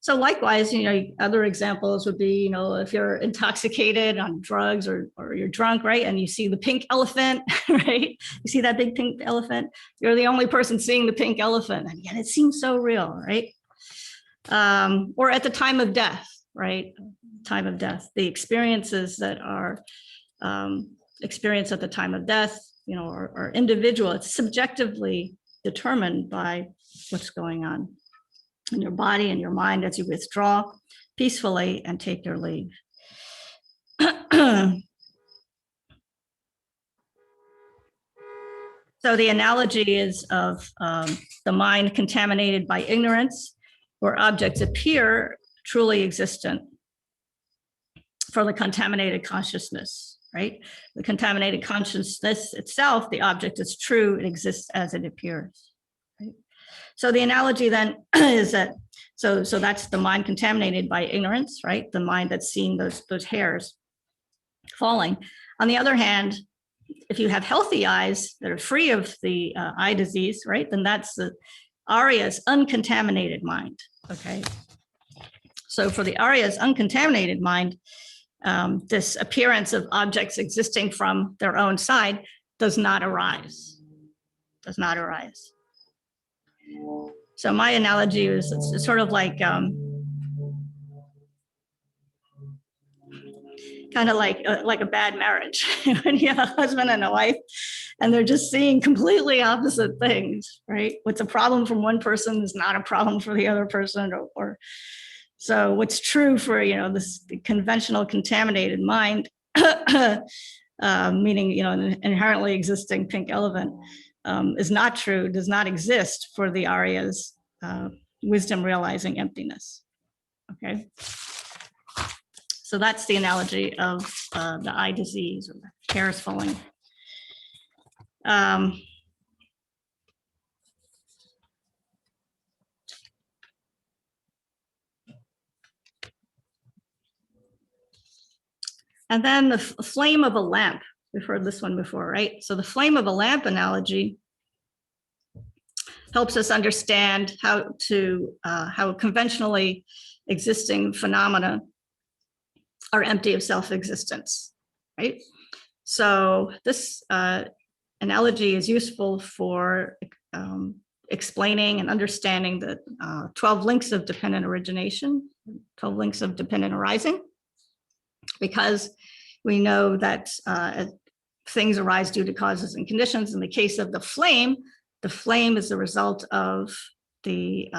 Speaker 1: so likewise, other examples would be, if you're intoxicated on drugs or you're drunk, right? And you see the pink elephant, right? You see that big pink elephant. You're the only person seeing the pink elephant. And yet it seems so real, right? Or at the time of death, right? Time of death, the experiences that are experienced at the time of death, are individual. It's subjectively determined by what's going on in your body and your mind as you withdraw peacefully and take your leave. So the analogy is of the mind contaminated by ignorance, where objects appear truly existent for the contaminated consciousness, right? The contaminated consciousness itself, the object is true, it exists as it appears, right? So the analogy then is that, so that's the mind contaminated by ignorance, right? The mind that's seeing those hairs falling. On the other hand, if you have healthy eyes that are free of the eye disease, right? Then that's the Arya's uncontaminated mind, okay? So for the Arya's uncontaminated mind, this appearance of objects existing from their own side does not arise, So my analogy is it's sort of like kind of like a bad marriage when you have a husband and a wife and they're just seeing completely opposite things, right? What's a problem from one person is not a problem for the other person, or so what's true for, this conventional contaminated mind, meaning, an inherently existing pink elephant, is not true, does not exist for the Arya's wisdom realizing emptiness. Okay. So that's the analogy of the eye disease, or the hair is falling. And then the flame of a lamp. We've heard this one before, right? So the flame of a lamp analogy helps us understand how conventionally existing phenomena are empty of self-existence, right? So this analogy is useful for explaining and understanding the 12 links of dependent origination, 12 links of dependent arising, because we know that things arise due to causes and conditions. In the case of the flame is the result of the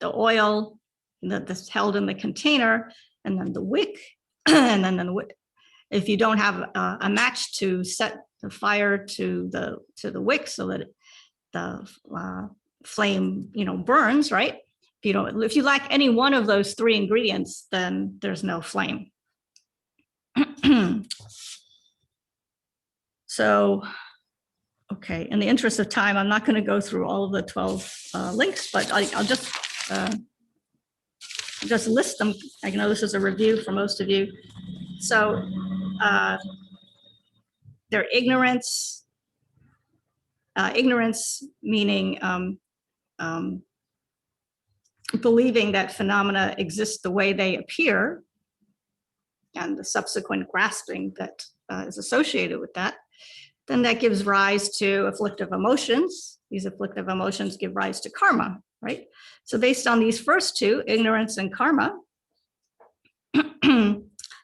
Speaker 1: oil that's held in the container, and then the wick, and then the wick. If you don't have a match to set the fire to the wick so that the flame, burns, right? If you lack any one of those three ingredients, then there's no flame. So, okay, in the interest of time, I'm not going to go through all of the 12 links, but I'll just list them. I know this is a review for most of you. So their ignorance meaning believing that phenomena exist the way they appear, and the subsequent grasping that is associated with that, then that gives rise to afflictive emotions. These afflictive emotions give rise to karma, right? So based on these first two, ignorance and karma,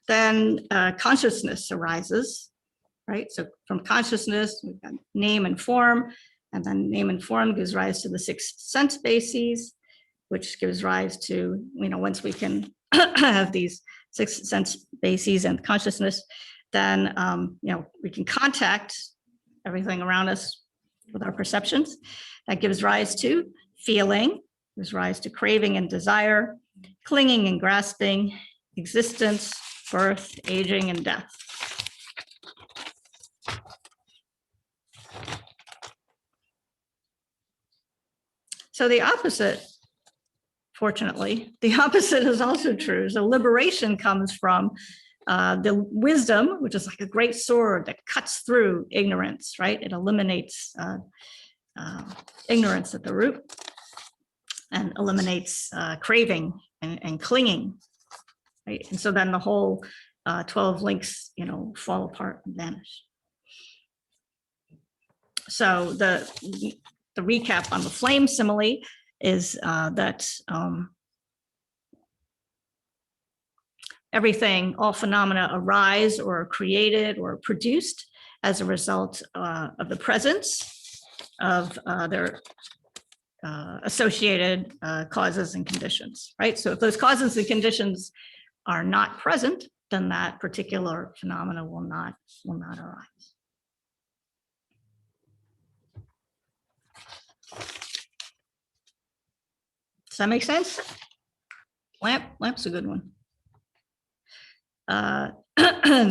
Speaker 1: then consciousness arises, right? So from consciousness, we've got name and form, and then name and form gives rise to the sixth sense bases, which gives rise to, once we can have these sixth sense bases and consciousness, then, we can contact everything around us with our perceptions. That gives rise to feeling, gives rise to craving and desire, clinging and grasping, existence, birth, aging, and death. So the opposite, fortunately, the opposite is also true. So liberation comes from the wisdom, which is like a great sword that cuts through ignorance, right? It eliminates ignorance at the root and eliminates craving and clinging, right? And so then the whole 12 links, fall apart and vanish. So the recap on the flame simile is that everything, all phenomena arise or are created or produced as a result of the presence of their associated causes and conditions, right? So if those causes and conditions are not present, then that particular phenomena will not arise. Does that make sense? Lamp's a good one.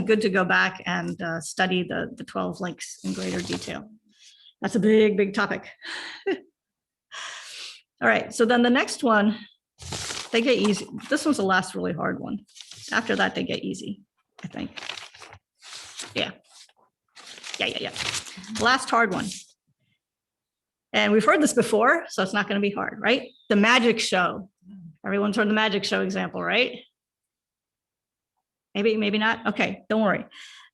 Speaker 1: Good to go back and study the 12 links in greater detail. That's a big, big topic. All right, so then the next one, they get easy. This one's the last really hard one. After that, they get easy, I think. Yeah. Last hard one. And we've heard this before, so it's not going to be hard, right? The magic show. Everyone's heard the magic show example, right? Maybe not. Okay, don't worry.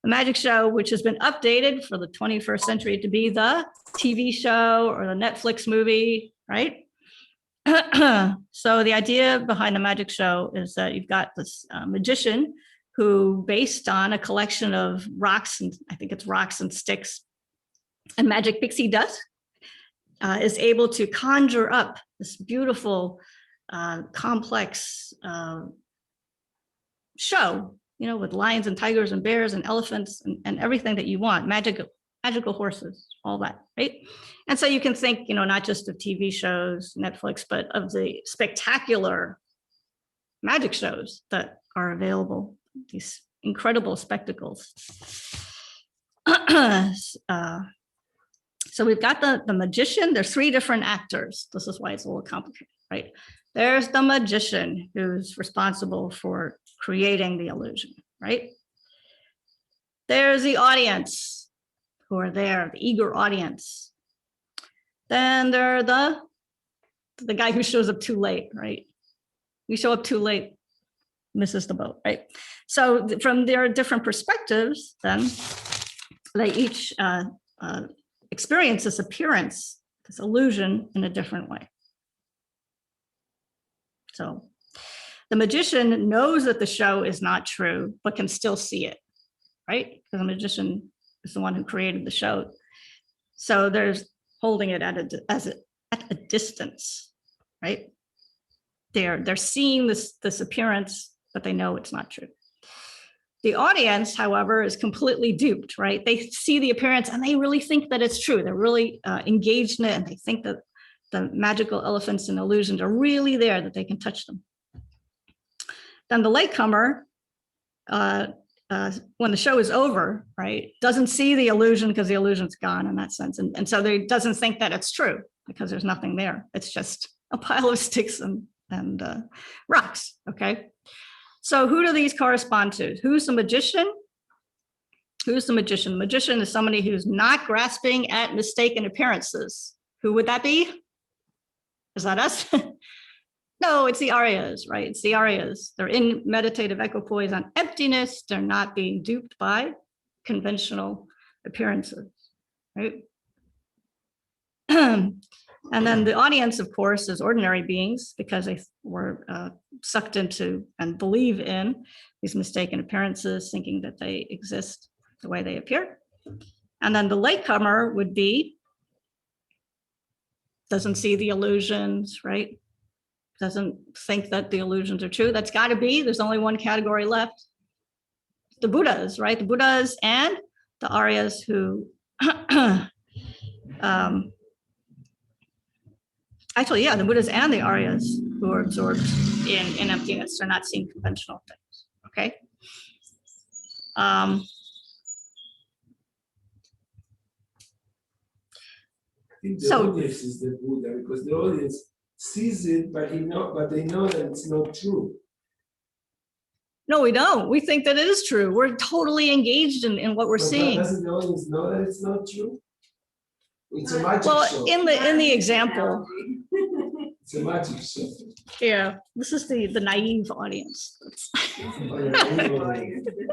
Speaker 1: The magic show, which has been updated for the 21st century to be the TV show or the Netflix movie, right? So the idea behind the magic show is that you've got this magician who, based on a collection of rocks, and I think it's rocks and sticks and magic pixie dust, is able to conjure up this beautiful, complex show, you know, with lions and tigers and bears and elephants and everything that you want, magical horses, all that, right? And so you can think, you know, not just of TV shows, Netflix, but of the spectacular magic shows that are available, these incredible spectacles. So we've got the magician. There's three different actors. This is why it's a little complicated, right? There's the magician who's responsible for creating the illusion, right? There's the audience who are there, the eager audience. Then there are the guy who shows up too late, right? You show up too late, misses the boat, right? So from their different perspectives, then they each experience this appearance, this illusion in a different way. So the magician knows that the show is not true, but can still see it, right? Because the magician is the one who created the show. So there's holding it at a distance, right? They're seeing this appearance, but they know it's not true. The audience, however, is completely duped, right? They see the appearance and they really think that it's true. They're really engaged in it, and they think that the magical elephants and illusions are really there, that they can touch them. Then the latecomer, when the show is over, right, doesn't see the illusion because the illusion's gone in that sense. And so they doesn't think that it's true because there's nothing there. It's just a pile of sticks and rocks, okay? So who do these correspond to? Who's the magician? Who's the magician? The magician is somebody who's not grasping at mistaken appearances. Who would that be? Is that us? No, it's the Aryas, right? It's the Aryas. They're in meditative equipoise on emptiness. They're not being duped by conventional appearances, right? And then the audience, of course, is ordinary beings because they were sucked into and believe in these mistaken appearances, thinking that they exist the way they appear. And then the latecomer would be, doesn't see the illusions, right? Doesn't think that the illusions are true. That's got to be, there's only one category left. The Buddhas, right? The Buddhas and the Aryas who, actually, yeah, the Buddhas and the Aryas who are absorbed in emptiness. They're not seeing conventional things, okay?
Speaker 3: I think the audience is the Buddha, because the audience sees it, but they know that it's not true.
Speaker 1: No, we don't. We think that it is true. We're totally engaged in what we're seeing.
Speaker 3: Doesn't the audience know that it's not true? It's a magic show.
Speaker 1: Well, in the example,
Speaker 3: it's a magic show.
Speaker 1: yeah, this is the naive audience.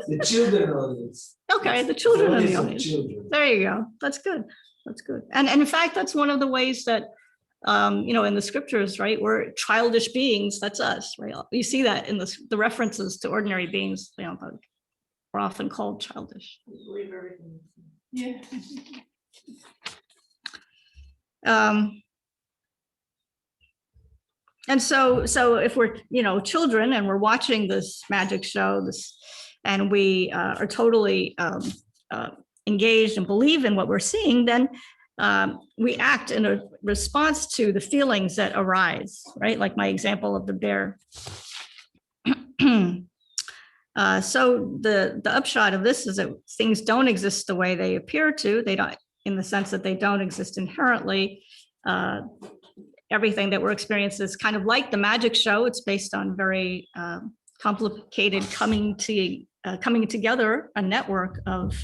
Speaker 3: The children audience.
Speaker 1: Okay, the children in the audience.
Speaker 3: Children.
Speaker 1: There you go. That's good. That's good. And in fact, that's one of the ways that, you know, in the scriptures, right, we're childish beings. That's us, right? You see that in the references to ordinary beings. You know, we're often called childish.
Speaker 2: Yeah.
Speaker 1: And so if we're, you know, children and we're watching this magic show, and we are totally engaged and believe in what we're seeing, then we act in a response to the feelings that arise, right? Like my example of the bear. So the upshot of this is that things don't exist the way they appear to. They don't, in the sense that they don't exist inherently. Everything that we're experiencing is kind of like the magic show. It's based on very complicated coming together, a network of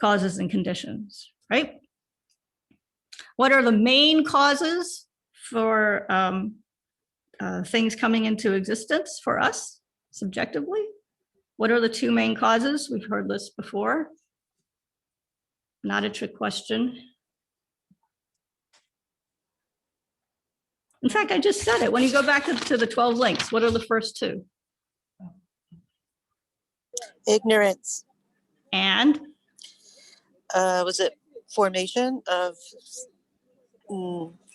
Speaker 1: causes and conditions, right? What are the main causes for things coming into existence for us subjectively? What are the two main causes? We've heard this before. Not a trick question. In fact, I just said it. When you go back to the 12 links, what are the first two?
Speaker 5: Ignorance.
Speaker 1: And
Speaker 5: Was it formation of?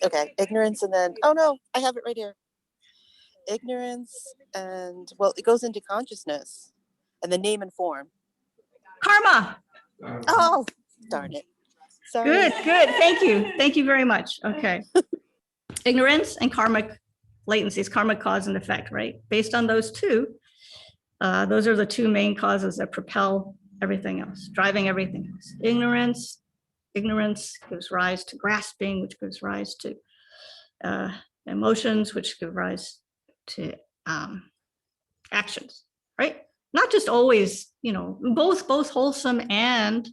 Speaker 5: Okay, ignorance, and then oh no, I have it right here. Ignorance, and well, it goes into consciousness, and the name and form.
Speaker 1: karma.
Speaker 5: Oh, darn it! Sorry.
Speaker 1: Good, good. Thank you very much. Okay. Ignorance and karmic latencies, karmic cause and effect, right? Based on those two, those are the two main causes that propel everything else, driving everything else. Ignorance gives rise to grasping, which gives rise to emotions, which give rise to actions, right? Not just always, both wholesome and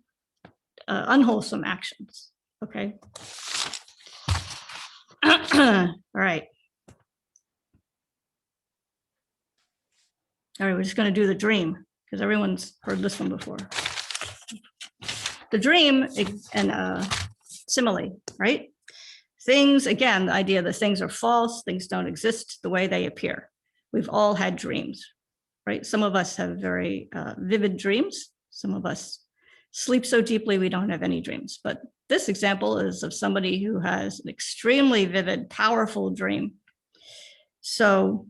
Speaker 1: unwholesome actions. Okay. All right. All right, we're just going to do the dream because everyone's heard this one before. The dream and simile, right? Things, again, the idea that things are false, things don't exist the way they appear. We've all had dreams, right? Some of us have very vivid dreams. Some of us sleep so deeply we don't have any dreams. But this example is of somebody who has an extremely vivid, powerful dream. So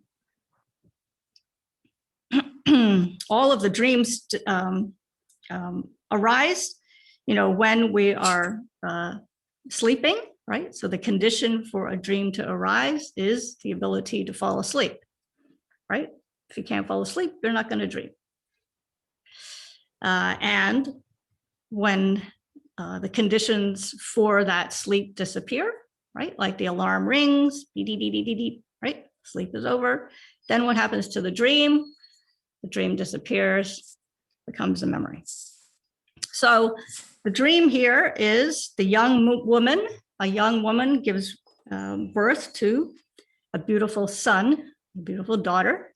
Speaker 1: all of the dreams arise, when we are sleeping, right? So the condition for a dream to arise is the ability to fall asleep, right? If you can't fall asleep, you're not going to dream. And when the conditions for that sleep disappear, right? Like the alarm rings, right? Sleep is over. Then what happens to the dream? The dream disappears, becomes a memory. So the dream here is the young woman. A young woman gives birth to a beautiful son, a beautiful daughter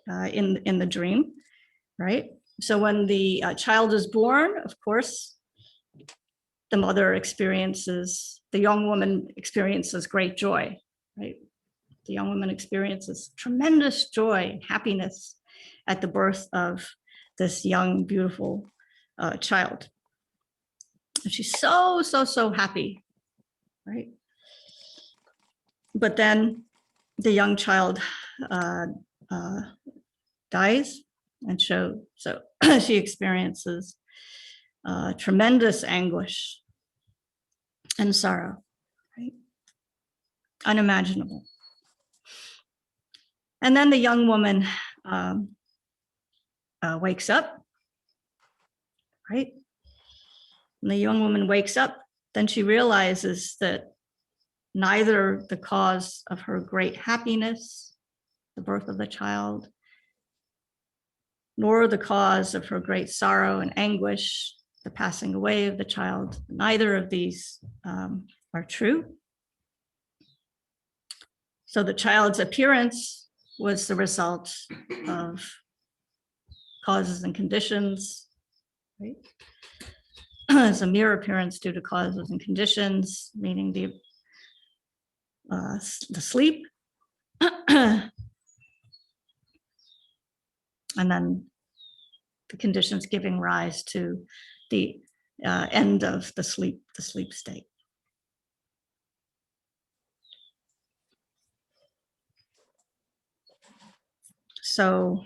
Speaker 1: in the dream, right? So when the child is born, of course, the young woman experiences great joy, right? The young woman experiences tremendous joy and happiness at the birth of this young, beautiful child. And she's so happy, right? But then the young child dies, and so she experiences tremendous anguish and sorrow, right? Unimaginable. And then the young woman wakes up, right? And the young woman wakes up, then she realizes that neither the cause of her great happiness, the birth of the child, nor the cause of her great sorrow and anguish, the passing away of the child, neither of these are true. So the child's appearance was the result of causes and conditions, right? It's a mere appearance due to causes and conditions, meaning the sleep, and then the conditions giving rise to the end of the sleep state. So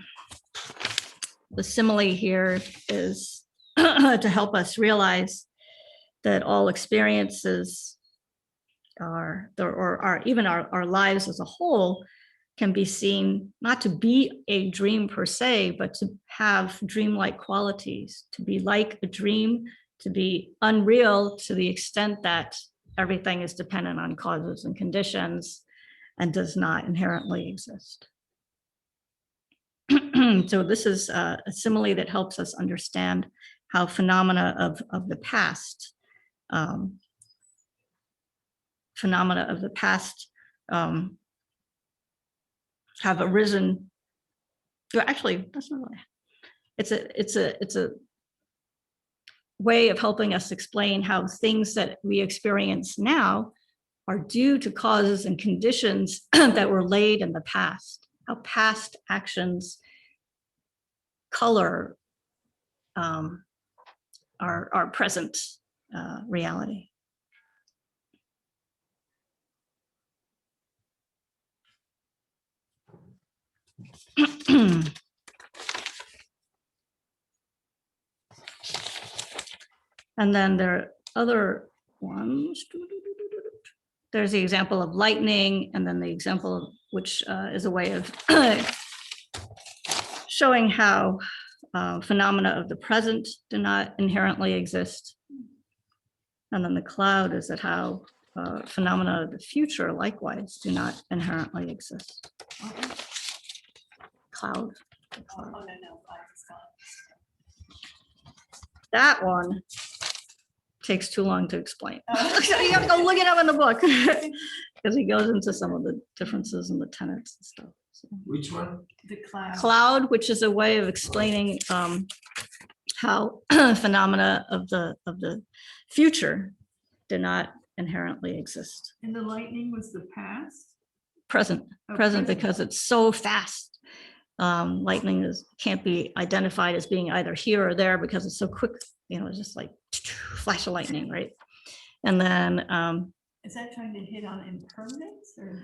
Speaker 1: the simile here is to help us realize that all experiences or even our lives as a whole can be seen not to be a dream per se, but to have dreamlike qualities, to be like a dream, to be unreal to the extent that everything is dependent on causes and conditions and does not inherently exist. So this is a simile that helps us understand how phenomena of the past, have arisen. Well, actually, that's not really. It's a way of helping us explain how things that we experience now are due to causes and conditions that were laid in the past. How past actions color our present reality. And then there are other ones. There's the example of lightning, and then the example which is a way of showing how phenomena of the present do not inherently exist. And then the cloud is that how phenomena of the future likewise do not inherently exist. Cloud. That one takes too long to explain. You have to go look it up in the book because he goes into some of the differences in the tenets and stuff. So.
Speaker 3: Which one?
Speaker 2: The cloud.
Speaker 1: Cloud, which is a way of explaining how phenomena of the future do not inherently exist.
Speaker 2: And the lightning was the past?
Speaker 1: Present,
Speaker 2: Oh,
Speaker 1: present, because it's so fast. Lightning can't be identified as being either here or there because it's so quick. You know, it's just like flash of lightning, right? And then
Speaker 2: Is that trying to hit on impermanence or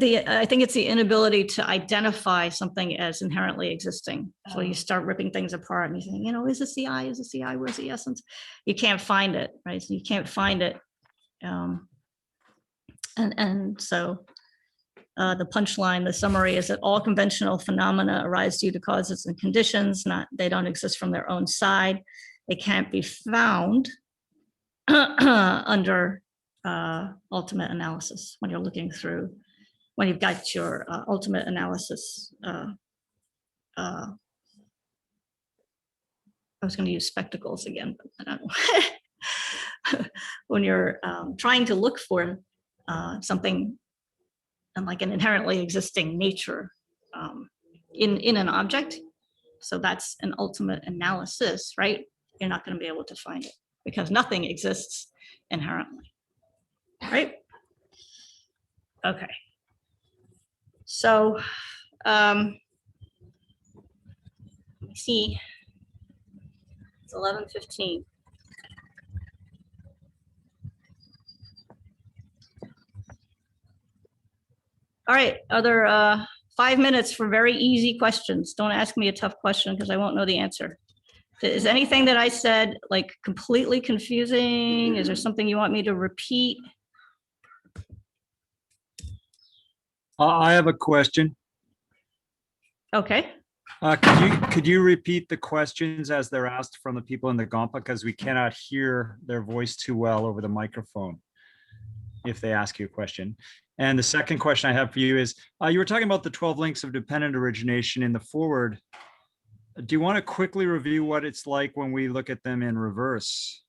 Speaker 1: I think it's the inability to identify something as inherently existing. So you start ripping things apart and you think, you know, is this the I? Is this the I? Where's the essence? You can't find it, right? So you can't find it. And so the punchline, the summary is that all conventional phenomena arise due to causes and conditions, they don't exist from their own side. They can't be found under ultimate analysis when you're looking through, when you've got your ultimate analysis. I was going to use spectacles again, but I don't know. When you're trying to look for something and like an inherently existing nature in an object. So that's an ultimate analysis, right? You're not going to be able to find it because nothing exists inherently, right? Okay. So let's see, it's 11:15. All right, other 5 minutes for very easy questions. Don't ask me a tough question because I won't know the answer. Is anything that I said like completely confusing? Is there something you want me to repeat?
Speaker 6: I have a question.
Speaker 1: Okay.
Speaker 6: Could you repeat the questions as they're asked from the people in the Gompa, because we cannot hear their voice too well over the microphone if they ask you a question. And the second question I have for you is, you were talking about the 12 links of dependent origination in the forward. Do you want to quickly review what it's like when we look at them in reverse?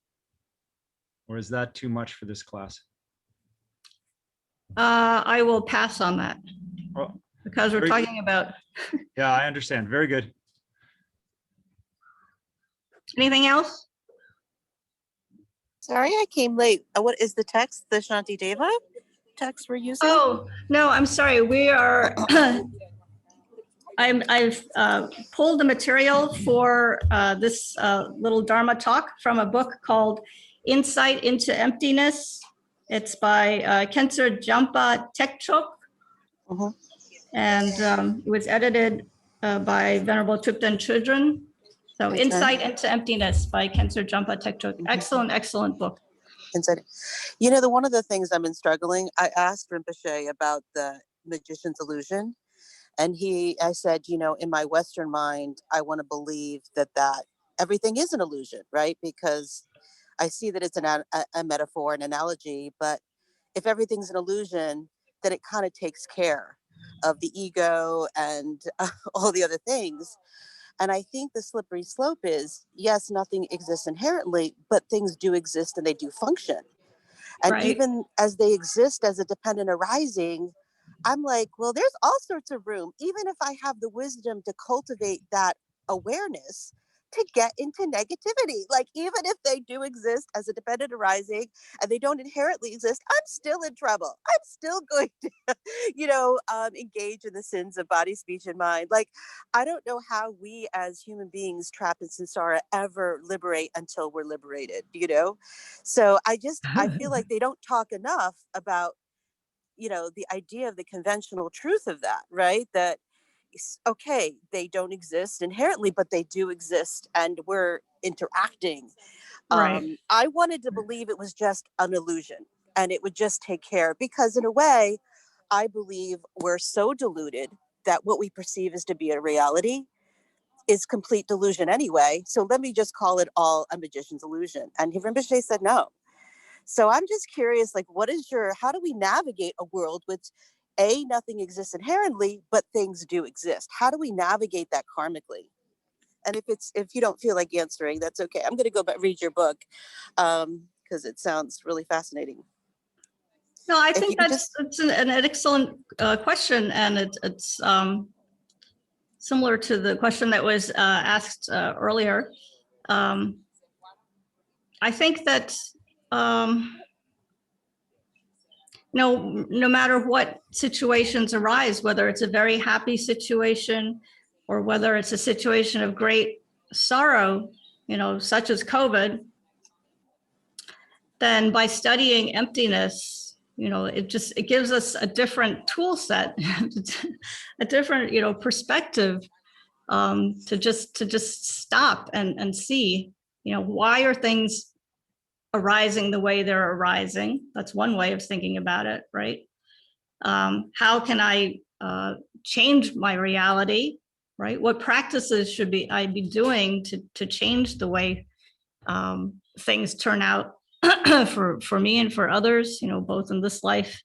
Speaker 6: Or is that too much for this class?
Speaker 1: I will pass on that
Speaker 6: Oh,
Speaker 1: because we're talking about.
Speaker 6: yeah, I understand. Very good.
Speaker 1: Anything else?
Speaker 5: Sorry, I came late. What is the text? The Shanti Deva text we're using?
Speaker 1: Oh, no, I'm sorry. We are, I've pulled the material for this little Dharma talk from a book called Insight into Emptiness. It's by Kensur Jampa Tekchok.
Speaker 5: Mhm.
Speaker 1: And it was edited by Venerable Triptan Chudran. So
Speaker 5: Okay.
Speaker 1: Insight into Emptiness by Kensur Jampa Tekchok. Excellent, excellent book.
Speaker 5: Inside. You know, one of the things I've been struggling, I asked Rinpoche about the magician's illusion. And I said, you know, in my Western mind, I want to believe that everything is an illusion, right? Because I see that it's a metaphor, an analogy, but if everything's an illusion, then it kind of takes care of the ego and all the other things. And I think the slippery slope is, yes, nothing exists inherently, but things do exist and they do function. And
Speaker 1: Right.
Speaker 5: even as they exist as a dependent arising, I'm like, well, there's all sorts of room. Even if I have the wisdom to cultivate that awareness, to get into negativity. Like, even if they do exist as a dependent arising and they don't inherently exist, I'm still in trouble. I'm still going to, engage in the sins of body, speech, and mind. Like, I don't know how we as human beings trapped in samsara ever liberate until we're liberated, So I feel like they don't talk enough about, the idea of the conventional truth of that, right? That, okay, they don't exist inherently, but they do exist and we're interacting.
Speaker 1: Right.
Speaker 5: I wanted to believe it was just an illusion and it would just take care, because in a way, I believe we're so deluded that what we perceive as to be a reality is complete delusion anyway. So let me just call it all a magician's illusion. And Rinpoche said no. So I'm just curious, like, how do we navigate a world which nothing exists inherently, but things do exist? How do we navigate that karmically? And if you don't feel like answering, that's okay. I'm going to go back read your book because it sounds really fascinating.
Speaker 1: No, I
Speaker 5: If
Speaker 1: think
Speaker 5: you could just,
Speaker 1: it's an excellent question, and it's similar to the question that was asked earlier. I think that no matter what situations arise, whether it's a very happy situation or whether it's a situation of great sorrow, such as COVID, then by studying emptiness, it gives us a different tool set, a different, perspective, to just stop and see, why are things arising the way they're arising? That's one way of thinking about it, right? How can I change my reality, right? What practices should I be doing to change the way things turn out for me and for others, both in this life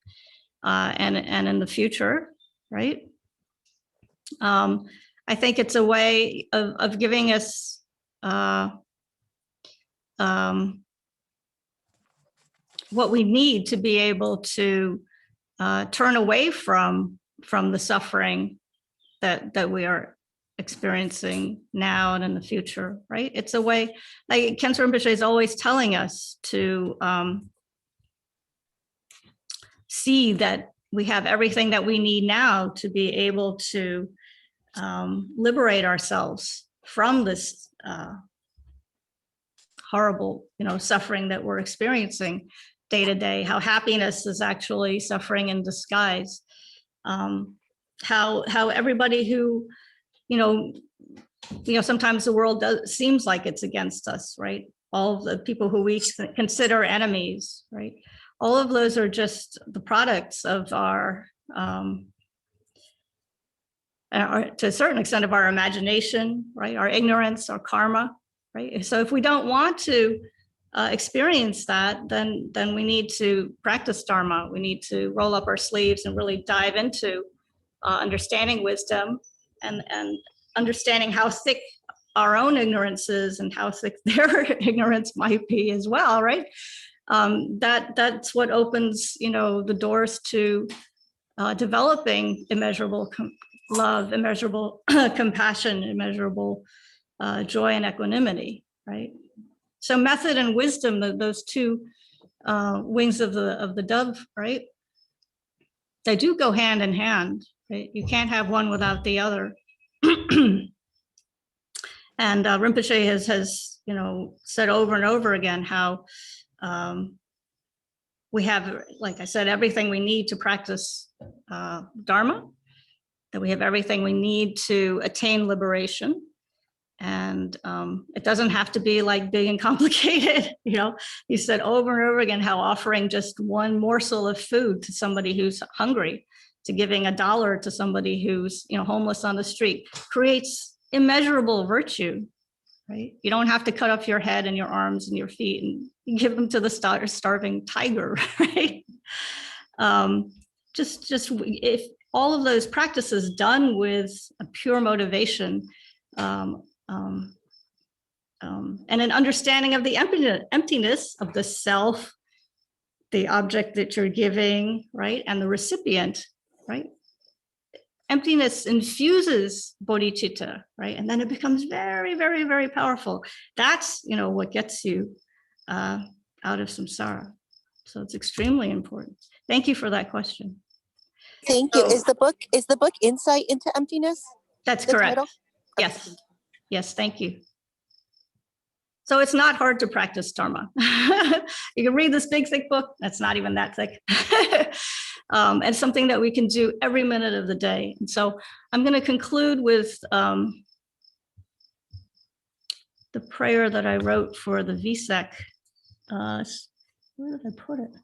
Speaker 1: and in the future, right? I think it's a way of giving us what we need to be able to turn away from the suffering that we are experiencing now and in the future, right? It's a way, like Khenpo Rinpoche is always telling us to see that we have everything that we need now to be able to liberate ourselves from this horrible, suffering that we're experiencing day to day. How happiness is actually suffering in disguise. How everybody who, sometimes the world seems like it's against us, right? All of the people who we consider enemies, right? All of those are just the products of our to a certain extent of our imagination, right? Our ignorance, our karma, right? So if we don't want to experience that, then we need to practice Dharma. We need to roll up our sleeves and really dive into understanding wisdom and understanding how thick our own ignorance is and how thick their ignorance might be as well, right? That's what opens, the doors to developing immeasurable love, immeasurable compassion, immeasurable joy and equanimity, right? So method and wisdom, those two wings of the dove, right? They do go hand in hand, right? You can't have one without the other. And Rinpoche has said over and over again how we have, like I said, everything we need to practice Dharma, that we have everything we need to attain liberation. And it doesn't have to be like big and complicated. He said over and over again how offering just one morsel of food to somebody who's hungry, to giving $1 to somebody who's homeless on the street, creates immeasurable virtue, right? You don't have to cut off your head and your arms and your feet and give them to the starving tiger, right? Just if all of those practices done with a pure motivation, and an understanding of the emptiness of the self, the object that you're giving, right, and the recipient, right? emptiness infuses bodhicitta, right? And then it becomes very, very, very powerful. That's, what gets you out of samsara. So it's extremely important. Thank you for that question.
Speaker 5: Thank you.
Speaker 1: So-
Speaker 5: Is the book Insight into Emptiness?
Speaker 1: That's
Speaker 5: The
Speaker 1: correct.
Speaker 5: title? Okay,
Speaker 1: Yes.
Speaker 5: thank you.
Speaker 1: Yes, thank you. So it's not hard to practice dharma. You can read this big, thick book. That's not even that thick. And something that we can do every minute of the day. And so I'm going to conclude with the prayer that I wrote for the VSEC. Where did I put it?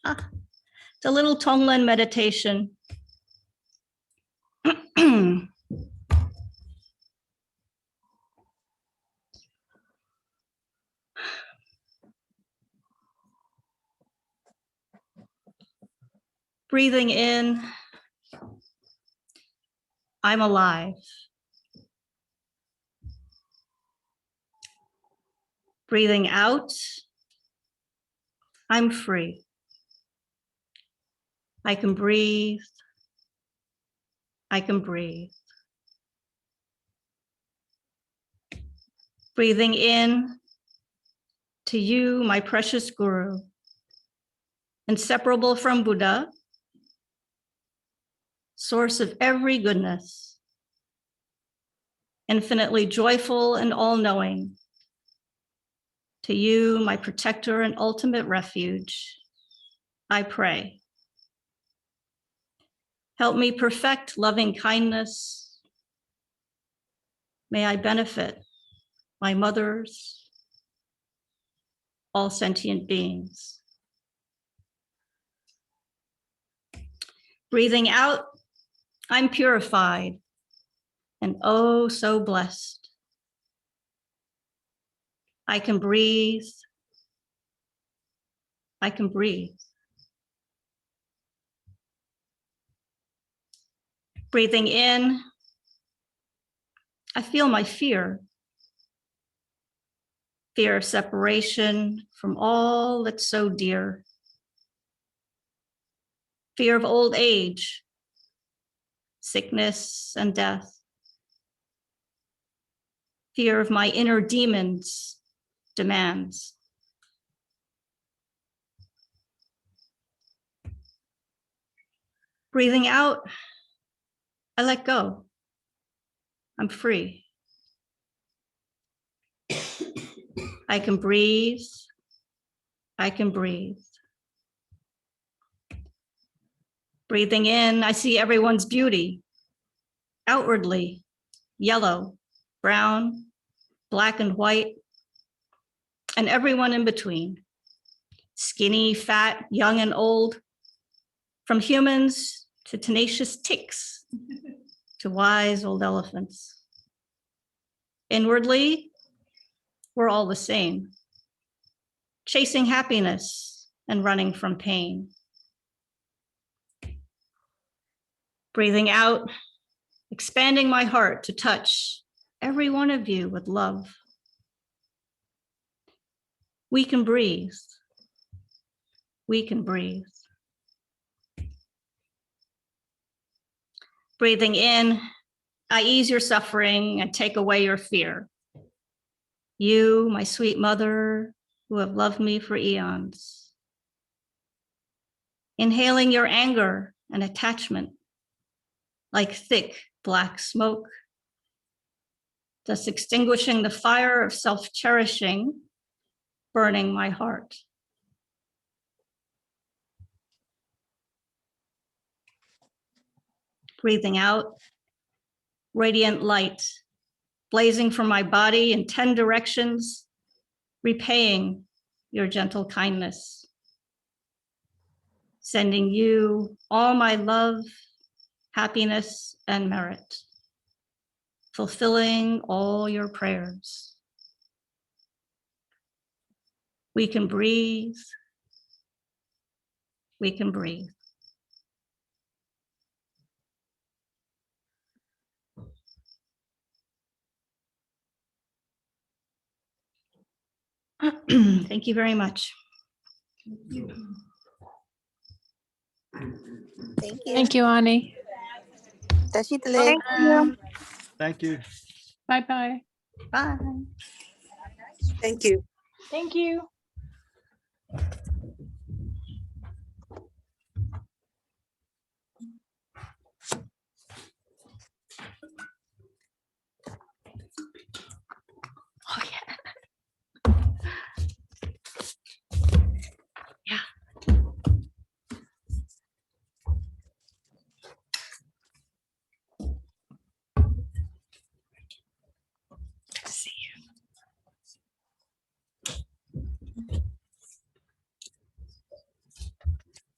Speaker 1: It's a little Tonglen meditation. Breathing in, I'm alive. Breathing out, I'm free. I can breathe. I can breathe. Breathing in to you, my precious Guru, inseparable from Buddha, source of every goodness, infinitely joyful and all-knowing. To you, my protector and ultimate refuge, I pray. Help me perfect loving kindness. May I benefit my mothers, all sentient beings. Breathing out, I'm purified and oh so blessed. I can breathe. I can breathe. Breathing in, I feel my fear. Fear of separation from all that's so dear. Fear of old age, sickness and death. Fear of my inner demons' demands. Breathing out, I let go. I'm free. I can breathe. I can breathe. Breathing in, I see everyone's beauty. Outwardly, yellow, brown, black and white, and everyone in between. Skinny, fat, young and old, from humans to tenacious ticks, to wise old elephants. Inwardly, we're all the same, chasing happiness and running from pain. Breathing out, expanding my heart to touch every one of you with love. We can breathe. We can breathe. Breathing in, I ease your suffering and take away your fear. You, my sweet mother, who have loved me for eons. Inhaling your anger and attachment like thick black smoke, thus extinguishing the fire of self-cherishing, burning my heart. Breathing out, radiant light, blazing from my body in 10 directions, repaying your gentle kindness. Sending you all my love, happiness, and merit, fulfilling all your prayers. We can breathe. We can breathe. Thank you very much.
Speaker 5: Thank you.
Speaker 7: Thank you, Ani.
Speaker 5: Tashitale.
Speaker 6: Thank you.
Speaker 2: Bye-bye.
Speaker 1: Bye.
Speaker 5: Thank you.
Speaker 2: Thank you.
Speaker 1: Oh, yeah. Good to see you.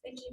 Speaker 1: Thank you.